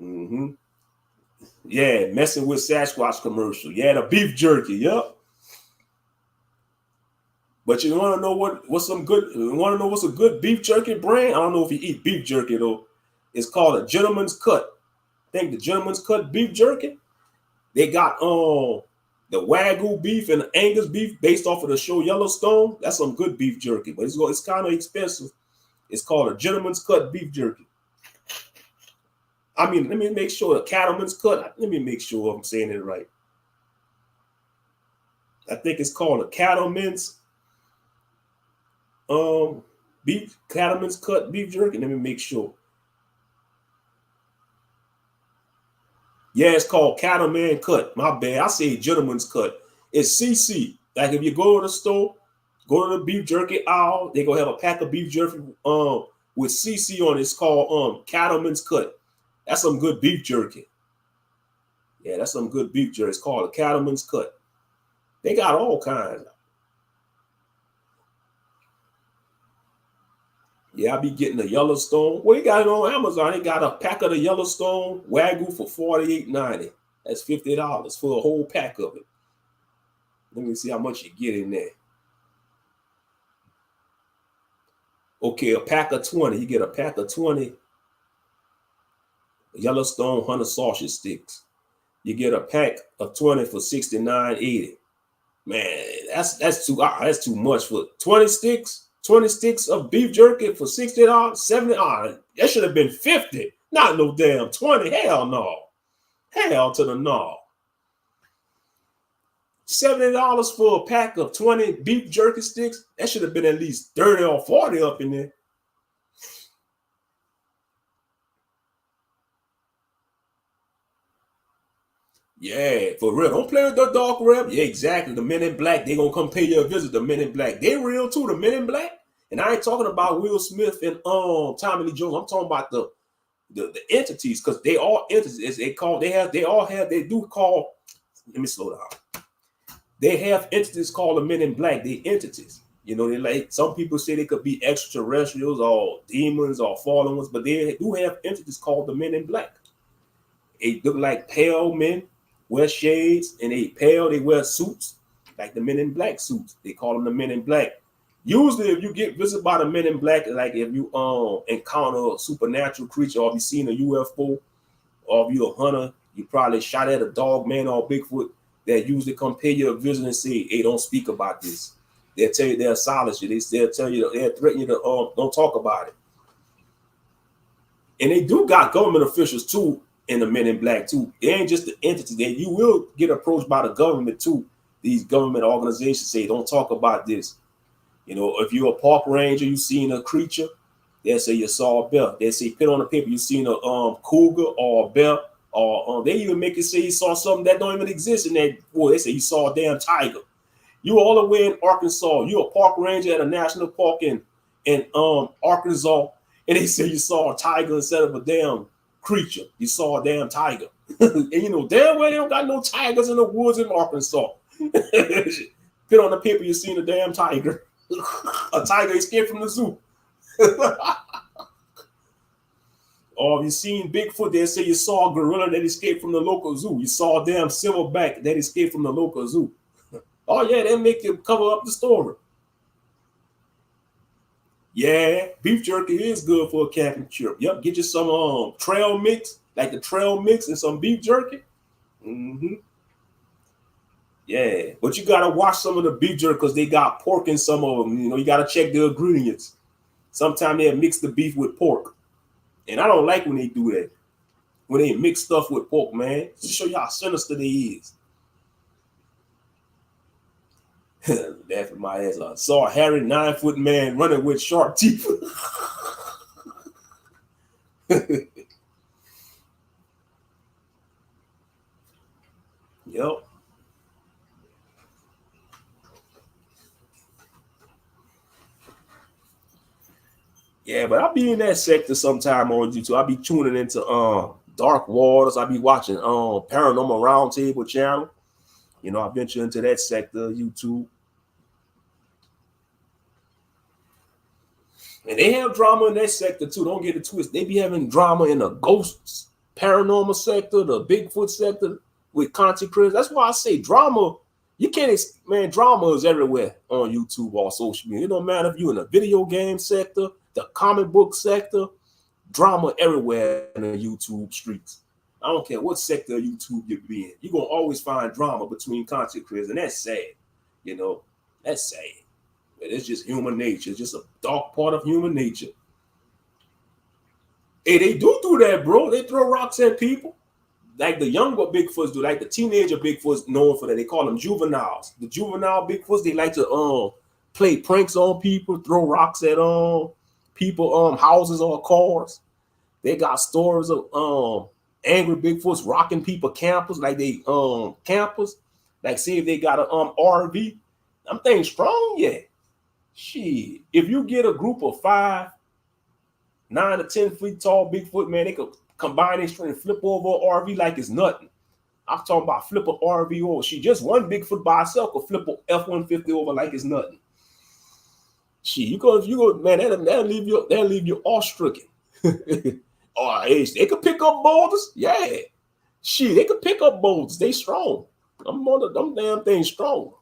Mm-hmm. Yeah, messing with Sasquatch commercial. Yeah, the beef jerky. Yep. But you want to know what's some good? You want to know what's a good beef jerky brand? I don't know if you eat beef jerky though. It's called a Gentleman's Cut. I think the Gentleman's Cut beef jerky. They got the Wagyu beef and the Angus beef based off of the show Yellowstone. That's some good beef jerky, but it's kind of expensive. It's called a Gentleman's Cut beef jerky. I mean, let me make sure the Cattleman's Cut. Let me make sure I'm saying it right. I think it's called a Cattleman's Cattleman's Cut beef jerky. Let me make sure. Yeah, it's called Cattleman Cut. My bad. I say Gentleman's Cut. It's CC. Like if you go to the store, go to the beef jerky aisle, they gonna have a pack of beef jerky with CC on it. It's called Cattleman's Cut. That's some good beef jerky. Yeah, that's some good beef jerky. It's called a Cattleman's Cut. They got all kinds. Yeah, I be getting the Yellowstone. Well, you got it on Amazon. They got a pack of the Yellowstone Wagyu for $48.90. That's $50 for a whole pack of it. Let me see how much you get in there. Okay, a pack of 20. You get a pack of 20 Yellowstone Hunter sausage sticks. You get a pack of 20 for $69.80. Man, that's too much for 20 sticks. 20 sticks of beef jerky for $60, $70. That should have been 50. Not no damn 20. Hell no. Hell to the no. $70 for a pack of 20 beef jerky sticks. That should have been at least 30 or 40 up in there. Yeah, for real. Don't play with the dark web. Yeah, exactly. The Men in Black, they gonna come pay you a visit. The Men in Black, they real too. The Men in Black, and I ain't talking about Will Smith and Tommy Lee Jones. I'm talking about the entities, because they all entities. They do call. Let me slow down. They have entities called the Men in Black. They entities. You know, they like some people say they could be extraterrestrials or demons or fallen ones, but they do have entities called the Men in Black. They look like pale men. Wear shades and they wear suits like the Men in Black suits. They call them the Men in Black. Usually, if you get visited by the Men in Black, like if you encounter a supernatural creature, or if you seen a UFO, or if you're a hunter, you probably shot at a dog man or Bigfoot, that usually come pay you a visit and say, "Hey, don't speak about this." They'll tell you they'll silence you. They'll tell you they'll threaten you to don't talk about it. And they do got government officials too. And the Men in Black too. It ain't just the entity that you will get approached by the government too. These government organizations say, don't talk about this. You know, if you're a park ranger, you seen a creature, they'll say you saw a bear. They'll say put on the paper you seen a cougar or a bear, or they even make it say you saw something that don't even exist in that. Boy, they say you saw a damn tiger. You all the way in Arkansas. You're a park ranger at a national park in Arkansas, and they say you saw a tiger instead of a damn creature. You saw a damn tiger. And you know damn well they don't got no tigers in the woods in Arkansas. Put on the paper you seen a damn tiger. A tiger escaped from the zoo. Or you seen Bigfoot, they say you saw a gorilla that escaped from the local zoo. You saw a damn silverback that escaped from the local zoo. Oh yeah, they make you cover up the story. Yeah, beef jerky is good for a camping trip. Yep, get you some trail mix, like the trail mix and some beef jerky. Mm-hmm. Yeah, but you gotta watch some of the beef jerky because they got pork in some of them. You know, you gotta check the ingredients. Sometimes they mix the beef with pork, and I don't like when they do that. When they mix stuff with pork, man, just show you how sinister they is. Laughing my ass off. Saw a hairy 9-foot man running with sharp teeth. Yep. Yeah, but I'll be in that sector sometime on YouTube. I'll be tuning into Dark Waters. I'll be watching Paranormal Roundtable channel. You know, I venture into that sector, YouTube. And they have drama in that sector too. Don't get it twisted. They be having drama in the ghosts paranormal sector, the Bigfoot sector with content creators. That's why I say drama. You can't, man, drama is everywhere on YouTube or social media. It don't matter if you're in the video game sector, the comic book sector, drama everywhere in the YouTube streets. I don't care what sector of YouTube you be in. You're going to always find drama between content creators, and that's sad. You know, that's sad. But it's just human nature. It's just a dark part of human nature. Hey, they do that, bro. They throw rocks at people. Like the younger Bigfoots do, like the teenager Bigfoots known for that. They call them juveniles. The juvenile Bigfoots, they like to play pranks on people, throw rocks at people, houses or cars. They got stories of angry Bigfoots rocking people campers, like they campers. Like see if they got a RV. I'm thinking strong, yeah. Shit. If you get a group of 5, 9 to 10 feet tall Bigfoot, man, they could combine their strength and flip over an RV like it's nothing. I'm talking about flip an RV over. She just one Bigfoot by herself could flip an F-150 over like it's nothing. Shit, you go, man, that'll leave you awestricken. Or hey, they could pick up boulders. Yeah. Shit, they could pick up boulders. They strong. I'm on them damn things strong.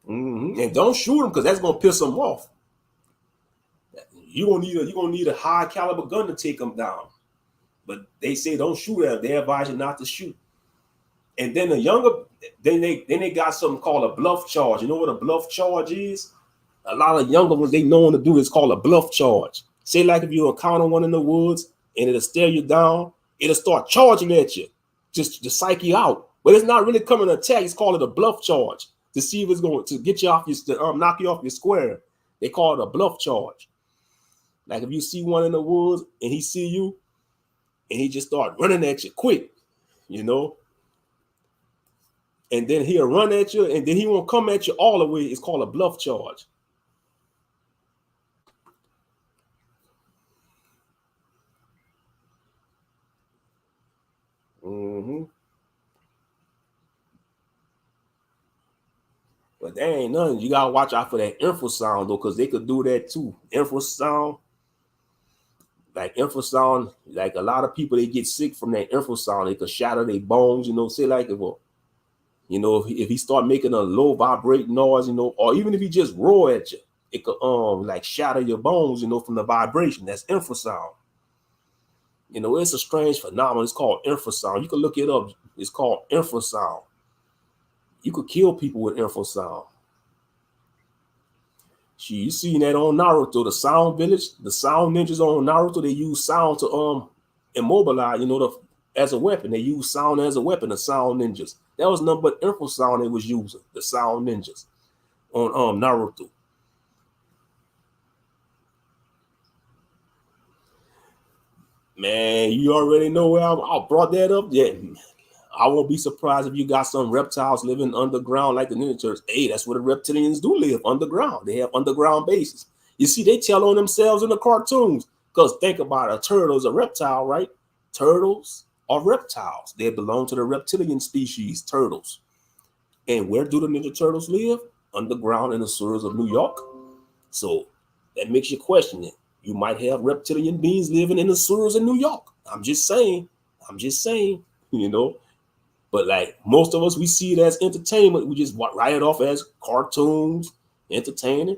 And don't shoot them because that's gonna piss them off. You're gonna need a high caliber gun to take them down. But they say don't shoot at them. They advise you not to shoot. And then the younger, then they got something called a bluff charge. You know what a bluff charge is? A lot of younger ones, they know what to do. It's called a bluff charge. Say like if you encounter one in the woods and it'll stare you down, it'll start charging at you, just to psych you out. But it's not really coming to attack. It's called it a bluff charge to see if it's going to get you off your, knock you off your square. They call it a bluff charge. Like if you see one in the woods and he see you and he just start running at you quick, you know, and then he'll run at you and then he won't come at you all the way. It's called a bluff charge. But there ain't nothing. You gotta watch out for that infrasound though, because they could do that too. Infrasound, like a lot of people, they get sick from that infrasound. They could shatter their bones, you know. Say like if he start making a low vibrating noise, you know, or even if he just roar at you, it could like shatter your bones, you know, from the vibration. That's infrasound. You know, it's a strange phenomenon. It's called infrasound. You can look it up. It's called infrasound. You could kill people with infrasound. You seen that on Naruto, the sound village, the sound ninjas on Naruto, they use sound to immobilize, you know, as a weapon. They use sound as a weapon, the sound ninjas. That was nothing but infrasound they was using, the sound ninjas on Naruto. Man, you already know where I brought that up. Yeah, I won't be surprised if you got some reptiles living underground like the Ninja Turtles. Hey, that's where the reptilians do live, underground. They have underground bases. You see, they tell on themselves in the cartoons. Because think about it, a turtle is a reptile, right? Turtles are reptiles. They belong to the reptilian species, turtles. And where do the Ninja Turtles live? Underground in the sewers of New York. So that makes you question it. You might have reptilian beings living in the sewers in New York. I'm just saying, you know. But like most of us, we see it as entertainment. We just write it off as cartoons, entertaining.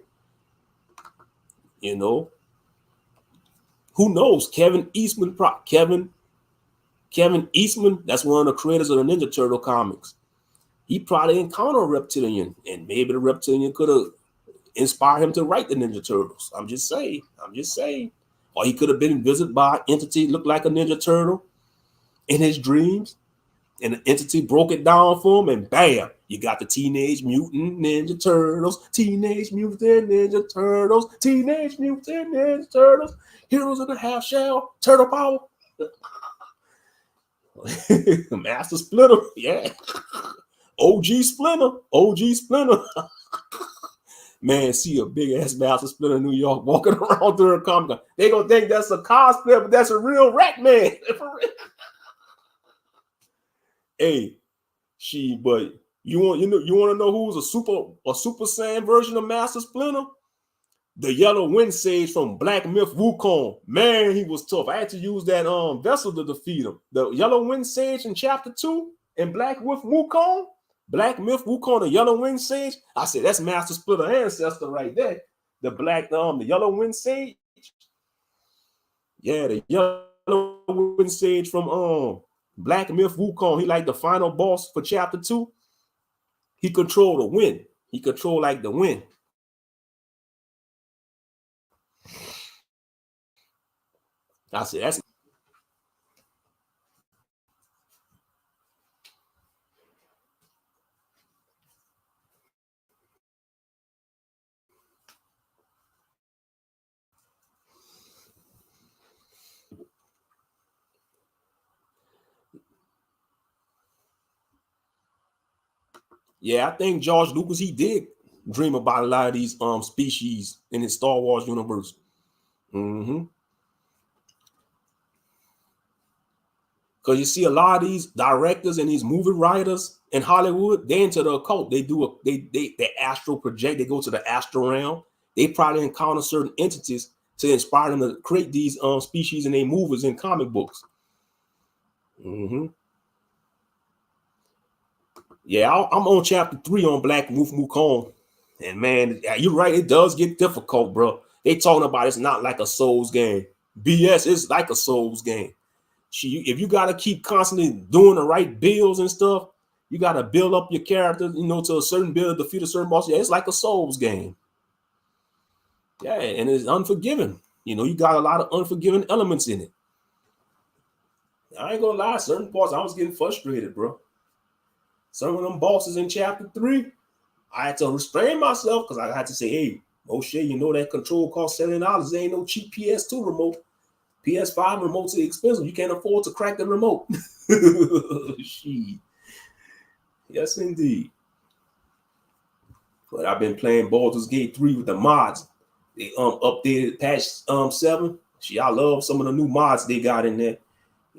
You know, who knows? Kevin Eastman, that's one of the creators of the Ninja Turtle comics. He probably encountered a reptilian, and maybe the reptilian could have inspired him to write the Ninja Turtles. I'm just saying. Or he could have been visited by an entity looked like a Ninja Turtle in his dreams. And the entity broke it down for him, and bam, you got the Teenage Mutant Ninja Turtles, Teenage Mutant Ninja Turtles, Teenage Mutant Ninja Turtles, Heroes in the Half Shell, Turtle Power, Master Splinter, yeah, OG Splinter. Man, see a big ass Master Splinter in New York walking around through a comic. They gonna think that's a cosplay, but that's a real rat man. Hey, but you want to know who's a super Saiyan version of Master Splinter? The yellow wind sage from Black Myth Wukong. Man, he was tough. I had to use that vessel to defeat him. The yellow wind sage in chapter 2 in Black Myth Wukong. Black Myth Wukong, the yellow wind sage. I said that's Master Splitter ancestor right there. The yellow wind sage. Yeah, the yellow wind sage from Black Myth Wukong. He like the final boss for chapter 2. He controlled the wind. He controlled like the wind. I said that's yeah, I think George Lucas, he did dream about a lot of these species in his Star Wars universe. Mm-hmm. Because you see a lot of these directors and these movie writers in Hollywood, they into the occult. They astral project, they go to the astral realm. They probably encounter certain entities to inspire them to create these species in their movies and comic books. Mm-hmm. Yeah, I'm on chapter 3 on Black Wolf Wukong. And man, you're right, it does get difficult, bro. They talking about it's not like a Souls game. BS, it's like a Souls game. If you gotta keep constantly doing the right builds and stuff, you gotta build up your character, to a certain build, defeat a certain boss. Yeah, it's like a Souls game. Yeah, and it's unforgiving. You got a lot of unforgiving elements in it. I ain't gonna lie, certain parts I was getting frustrated, bro. Some of them bosses in chapter 3, I had to restrain myself because I had to say, hey, Moshe, that control costs $70. There ain't no cheap PS2 remote. PS5 remotes are expensive. You can't afford to crack the remote. Shit. Yes, indeed. But I've been playing Baldur's Gate 3 with the mods. They updated patch 7. I love some of the new mods they got in there.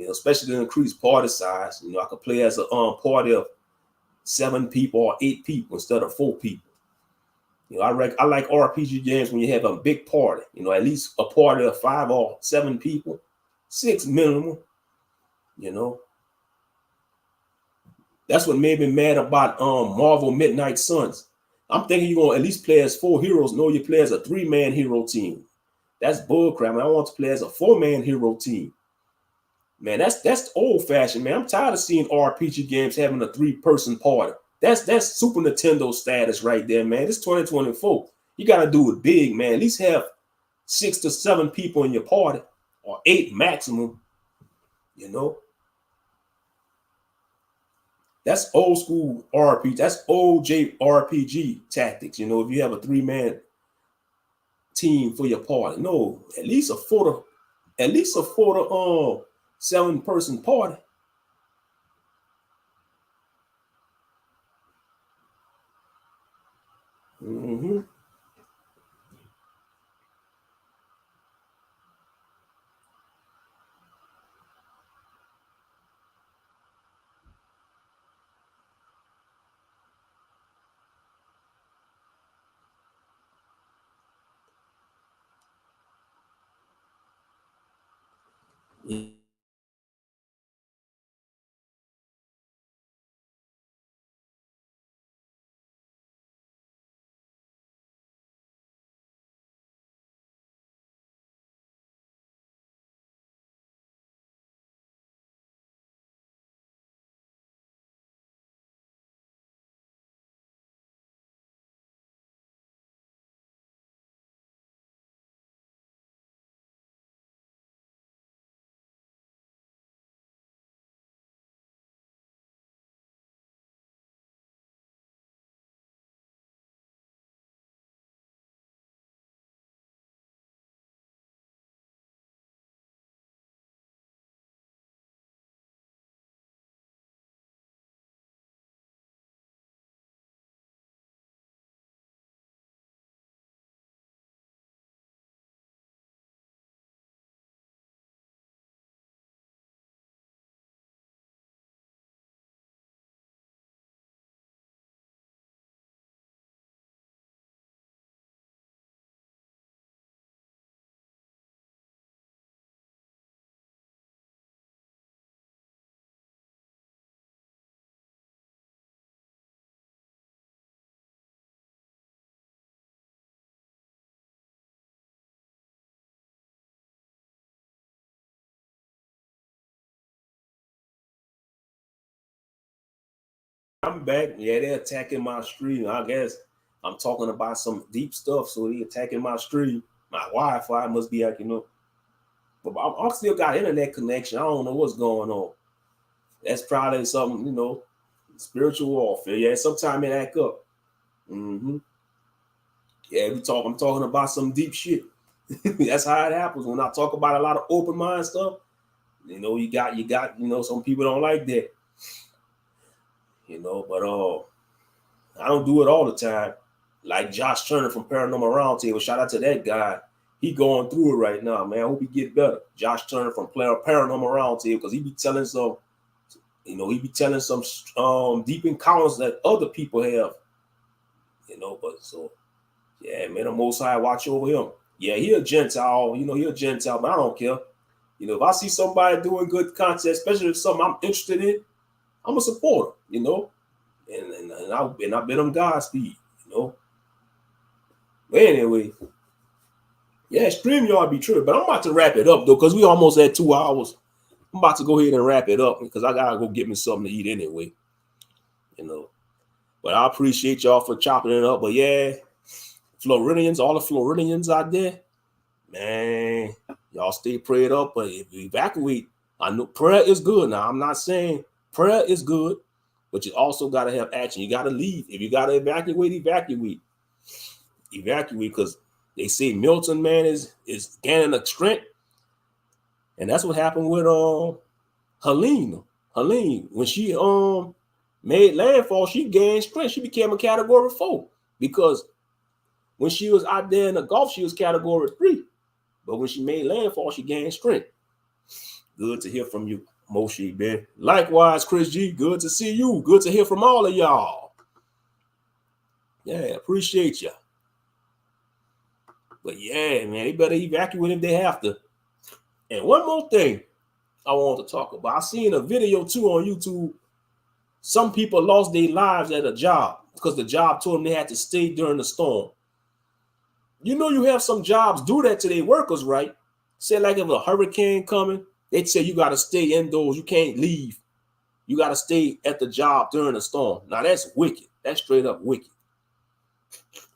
Especially the increased party size. I could play as a party of 7 people or 8 people instead of 4 people. I like RPG games when you have a big party. At least a party of 5 or 7 people, 6 minimum. That's what made me mad about Marvel Midnight Suns. I'm thinking you're gonna at least play as 4 heroes. No, you play as a 3-man hero team. That's bullcrap. I want to play as a 4-man hero team. Man, that's old fashioned, man. I'm tired of seeing RPG games having a 3-person party. That's Super Nintendo status right there, man. It's 2024. You gotta do it big, man. At least have 6 to 7 people in your party, or 8 maximum. That's old school RPG. That's old JRPG tactics. If you have a 3-man team for your party, no, at least a 7-person party. Mm-hmm. I'm back. Yeah, they're attacking my stream. I guess I'm talking about some deep stuff, so they attacking my stream. My Wi-Fi must be acting up. But I still got internet connection. I don't know what's going on. That's probably something, spiritual warfare. Yeah, sometimes it act up. Mm-hmm. Yeah, I'm talking about some deep shit. That's how it happens. When I talk about a lot of open mind stuff, you got, some people don't like that. But I don't do it all the time. Like Josh Turner from Paranormal Roundtable. Shout out to that guy. He going through it right now, man. I hope he get better. Josh Turner from Paranormal Roundtable, because he be telling some, deep encounters that other people have. But so yeah, man, the Most High watch over him. Yeah, he a Gentile, he a Gentile, but I don't care. If I see somebody doing good content, especially if something I'm interested in, I'm a supporter, and I bet him Godspeed, But anyway, yeah, StreamYard be true, but I'm about to wrap it up though, because we almost at 2 hours. I'm about to go ahead and wrap it up because I gotta go get me something to eat anyway, But I appreciate y'all for chopping it up. But yeah, Floridians, all the Floridians out there, man, y'all stay prayed up. But if you evacuate, I know prayer is good. Now, I'm not saying prayer is good, but you also got to have action. You got to leave. If you got to evacuate. Evacuate, because they say Milton, man, is gaining a strength. And that's what happened with Helene. When she made landfall, she gained strength. She became a category 4 because when she was out there in the Gulf, she was category 3. But when she made landfall, she gained strength. Good to hear from you, Moshe, man. Likewise, Chris G, good to see you. Good to hear from all of y'all. Yeah, appreciate you. But yeah, man, they better evacuate if they have to. And one more thing I want to talk about. I seen a video too on YouTube. Some people lost their lives at a job because the job told them they had to stay during the storm. You have some jobs do that to their workers, right? Say like if a hurricane coming, they'd say you got to stay indoors. You can't leave. You got to stay at the job during the storm. Now that's wicked. That's straight up wicked.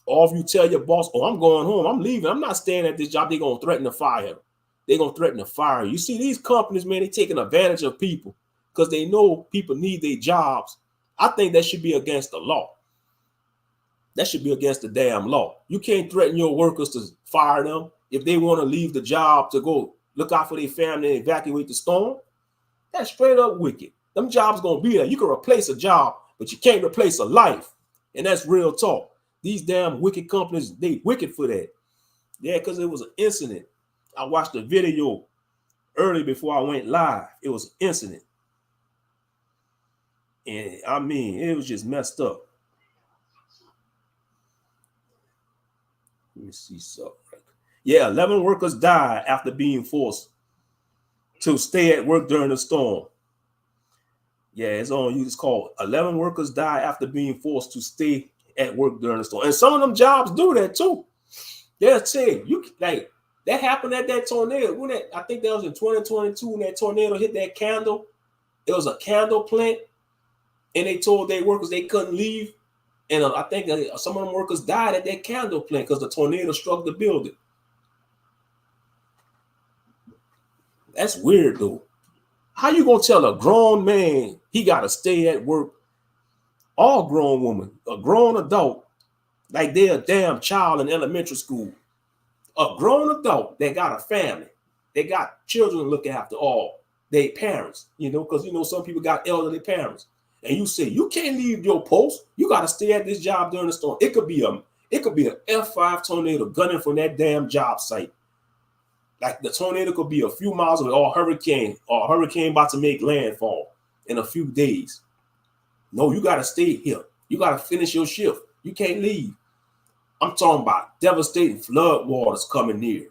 Or if you tell your boss, oh, I'm going home, I'm leaving, I'm not staying at this job, they're going to threaten to fire. They're going to threaten to fire. You see, these companies, man, they taking advantage of people because they know people need their jobs. I think that should be against the law. That should be against the damn law. You can't threaten your workers to fire them if they want to leave the job to go look out for their family and evacuate the storm. That's straight up wicked. Them jobs going to be there. You can replace a job, but you can't replace a life. And that's real talk. These damn wicked companies, they wicked for that. Yeah, because it was an incident. I watched the video early before I went live. It was an incident. And I mean, it was just messed up. Let me see something. Yeah, 11 workers died after being forced to stay at work during the storm. Yeah, it's on you. It's called 11 workers died after being forced to stay at work during the storm. And some of them jobs do that too. They'll say you like that happened at that tornado. I think that was in 2022 when that tornado hit that candle. It was a candle plant, and they told their workers they couldn't leave. And I think some of them workers died at that candle plant because the tornado struck the building. That's weird though. How you gonna tell a grown man he gotta stay at work? All grown woman, a grown adult, like they're a damn child in elementary school. A grown adult that got a family, they got children to look after, all their parents, because some people got elderly parents. And you say you can't leave your post, you gotta stay at this job during the storm. It could be an F5 tornado gunning from that damn job site. Like the tornado could be a few miles away, or a hurricane about to make landfall in a few days. No, you got to stay here. You got to finish your shift. You can't leave. I'm talking about devastating flood waters coming near.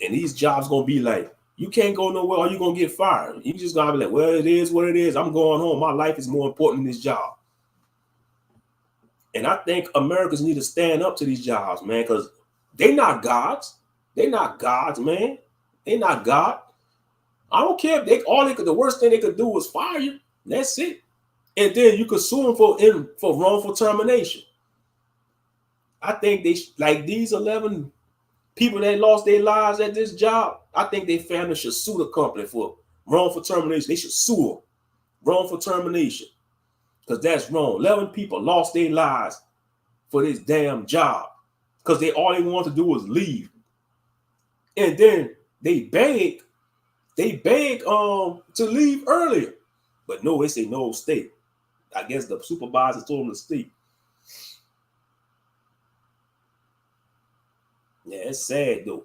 And these jobs going to be like, you can't go nowhere or you're going to get fired. You just going to be like, well, it is what it is. I'm going home. My life is more important than this job. And I think Americans need to stand up to these jobs, man, because they're not gods. They're not gods, man. They're not God. I don't care if the worst thing they could do was fire you. That's it. And then you could sue them for wrongful termination. I think they like these 11 people that lost their lives at this job. I think their family should sue the company for wrongful termination. They should sue them wrongful termination because that's wrong. 11 people lost their lives for this damn job because all they wanted to do was leave, and then they beg to leave earlier, but no, they say no, stay. I guess the supervisor told them to stay. Yeah, it's sad though.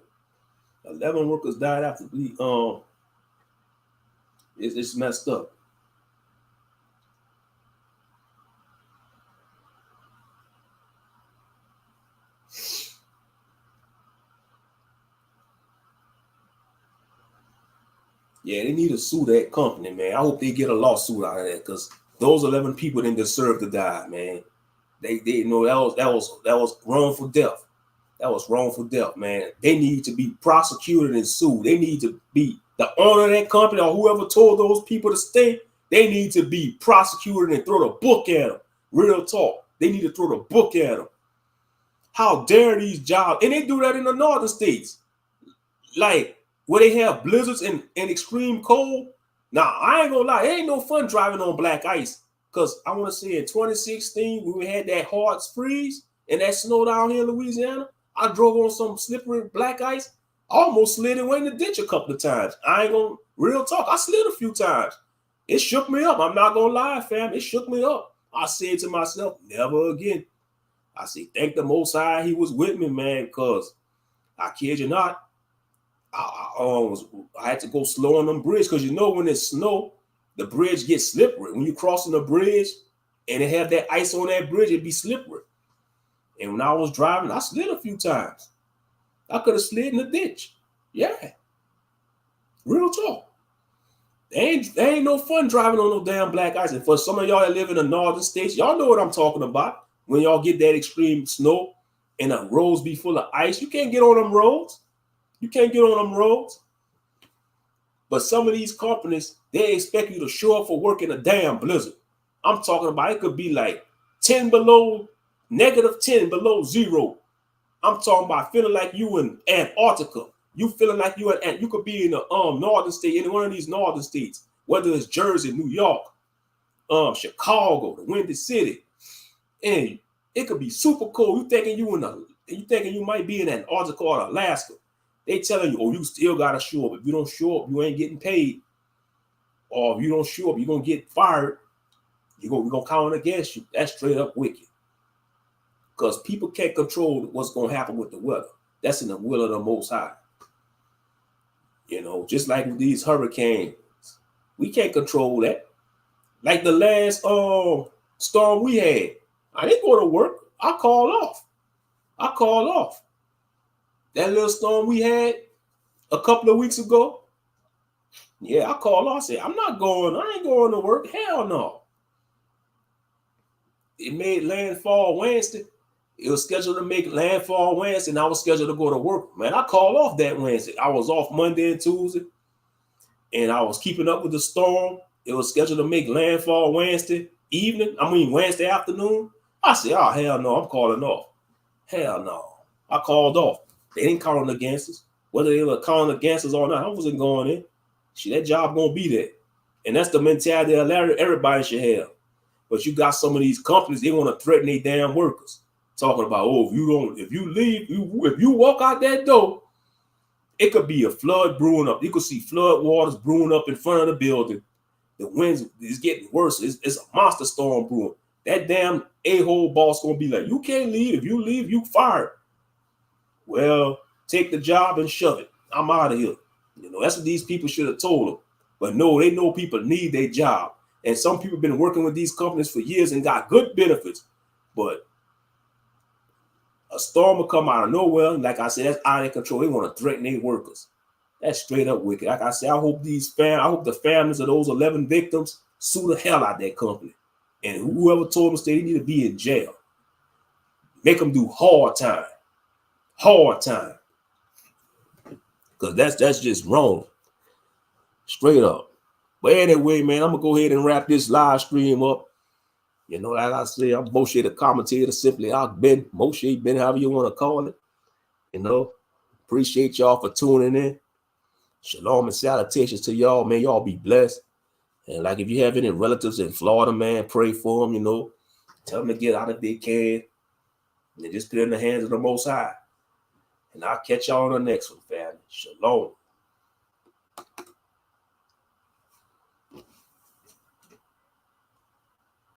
11 workers died after the it's messed up. Yeah, they need to sue that company, man. I hope they get a lawsuit out of that because those 11 people didn't deserve to die, man. They know that was wrongful death. That was wrongful death, man. They need to be prosecuted and sued. They need to be the owner of that company or whoever told those people to stay. They need to be prosecuted and throw the book at them. Real talk. They need to throw the book at them. How dare these jobs? And they do that in the northern states. Like where they have blizzards and extreme cold. Now, I ain't gonna lie, it ain't no fun driving on black ice. Because I want to say in 2016, when we had that hard freeze and that snow down here in Louisiana, I drove on some slippery black ice. I almost slid and went in the ditch a couple of times. I ain't gonna real talk. I slid a few times. It shook me up. I'm not gonna lie, fam. It shook me up. I said to myself, never again. I said, thank the Most High he was with me, man, because I kid you not, I had to go slow on them bridge because you know when it's snow, the bridge gets slippery. When you're crossing the bridge and it have that ice on that bridge, it'd be slippery. And when I was driving, I slid a few times. I could have slid in the ditch. Yeah. Real talk. There ain't no fun driving on no damn black ice. And for some of y'all that live in the northern states, y'all know what I'm talking about. When y'all get that extreme snow and the roads be full of ice, you can't get on them roads. You can't get on them roads. But some of these companies, they expect you to show up for work in a damn blizzard. I'm talking about it could be like 10 below, -10 below zero. I'm talking about feeling like you in Antarctica. You feeling like you could be in the northern state, any one of these northern states, whether it's Jersey, New York, Chicago, the Windy City, and it could be super cold. You thinking you might be in Antarctica or Alaska. They telling you, oh, you still gotta show up. If you don't show up, you ain't getting paid. Or if you don't show up, you're gonna get fired. We're gonna count against you. That's straight up wicked. Because people can't control what's gonna happen with the weather. That's in the will of the Most High. You know, just like with these hurricanes, we can't control that. Like the last storm we had, I didn't go to work. I called off. That little storm we had a couple of weeks ago, yeah, I called off. I said, I ain't going to work. Hell no. It made landfall Wednesday. It was scheduled to make landfall Wednesday, and I was scheduled to go to work. Man, I called off that Wednesday. I was off Monday and Tuesday, and I was keeping up with the storm. It was scheduled to make landfall Wednesday afternoon. I said, oh, hell no, I'm calling off. Hell no. I called off. They didn't count against us. Whether they were counting against us or not, I wasn't going in. Shit, that job gonna be there. And that's the mentality that everybody should have. But you got some of these companies, they want to threaten their damn workers. Talking about, oh, if you walk out that door, it could be a flood brewing up. You could see flood waters brewing up in front of the building. The winds is getting worse. It's a monster storm brewing. That damn a-hole boss gonna be like, you can't leave. If you leave, you fired. Well, take the job and shove it. I'm out of here. You know, that's what these people should have told them. But no, they know people need their job. And some people have been working with these companies for years and got good benefits. But a storm will come out of nowhere. Like I said, that's out of control. They want to threaten their workers. That's straight up wicked. Like I said, I hope the families of those 11 victims sue the hell out of that company. And whoever told them they need to be in jail. Make them do hard time. Hard time. Because that's just wrong. Straight up. But anyway, man, I'm going to go ahead and wrap this live stream up. You know, like I say, I'm Moshe the commentator, simply Ben, Moshe, Ben, however you want to call it. You know, appreciate y'all for tuning in. Shalom and salutations to y'all, man. Y'all be blessed. And like if you have any relatives in Florida, man, pray for them, you know. Tell them to get out if they can. And just put it in the hands of the Most High. And I'll catch y'all on the next one, family. Shalom.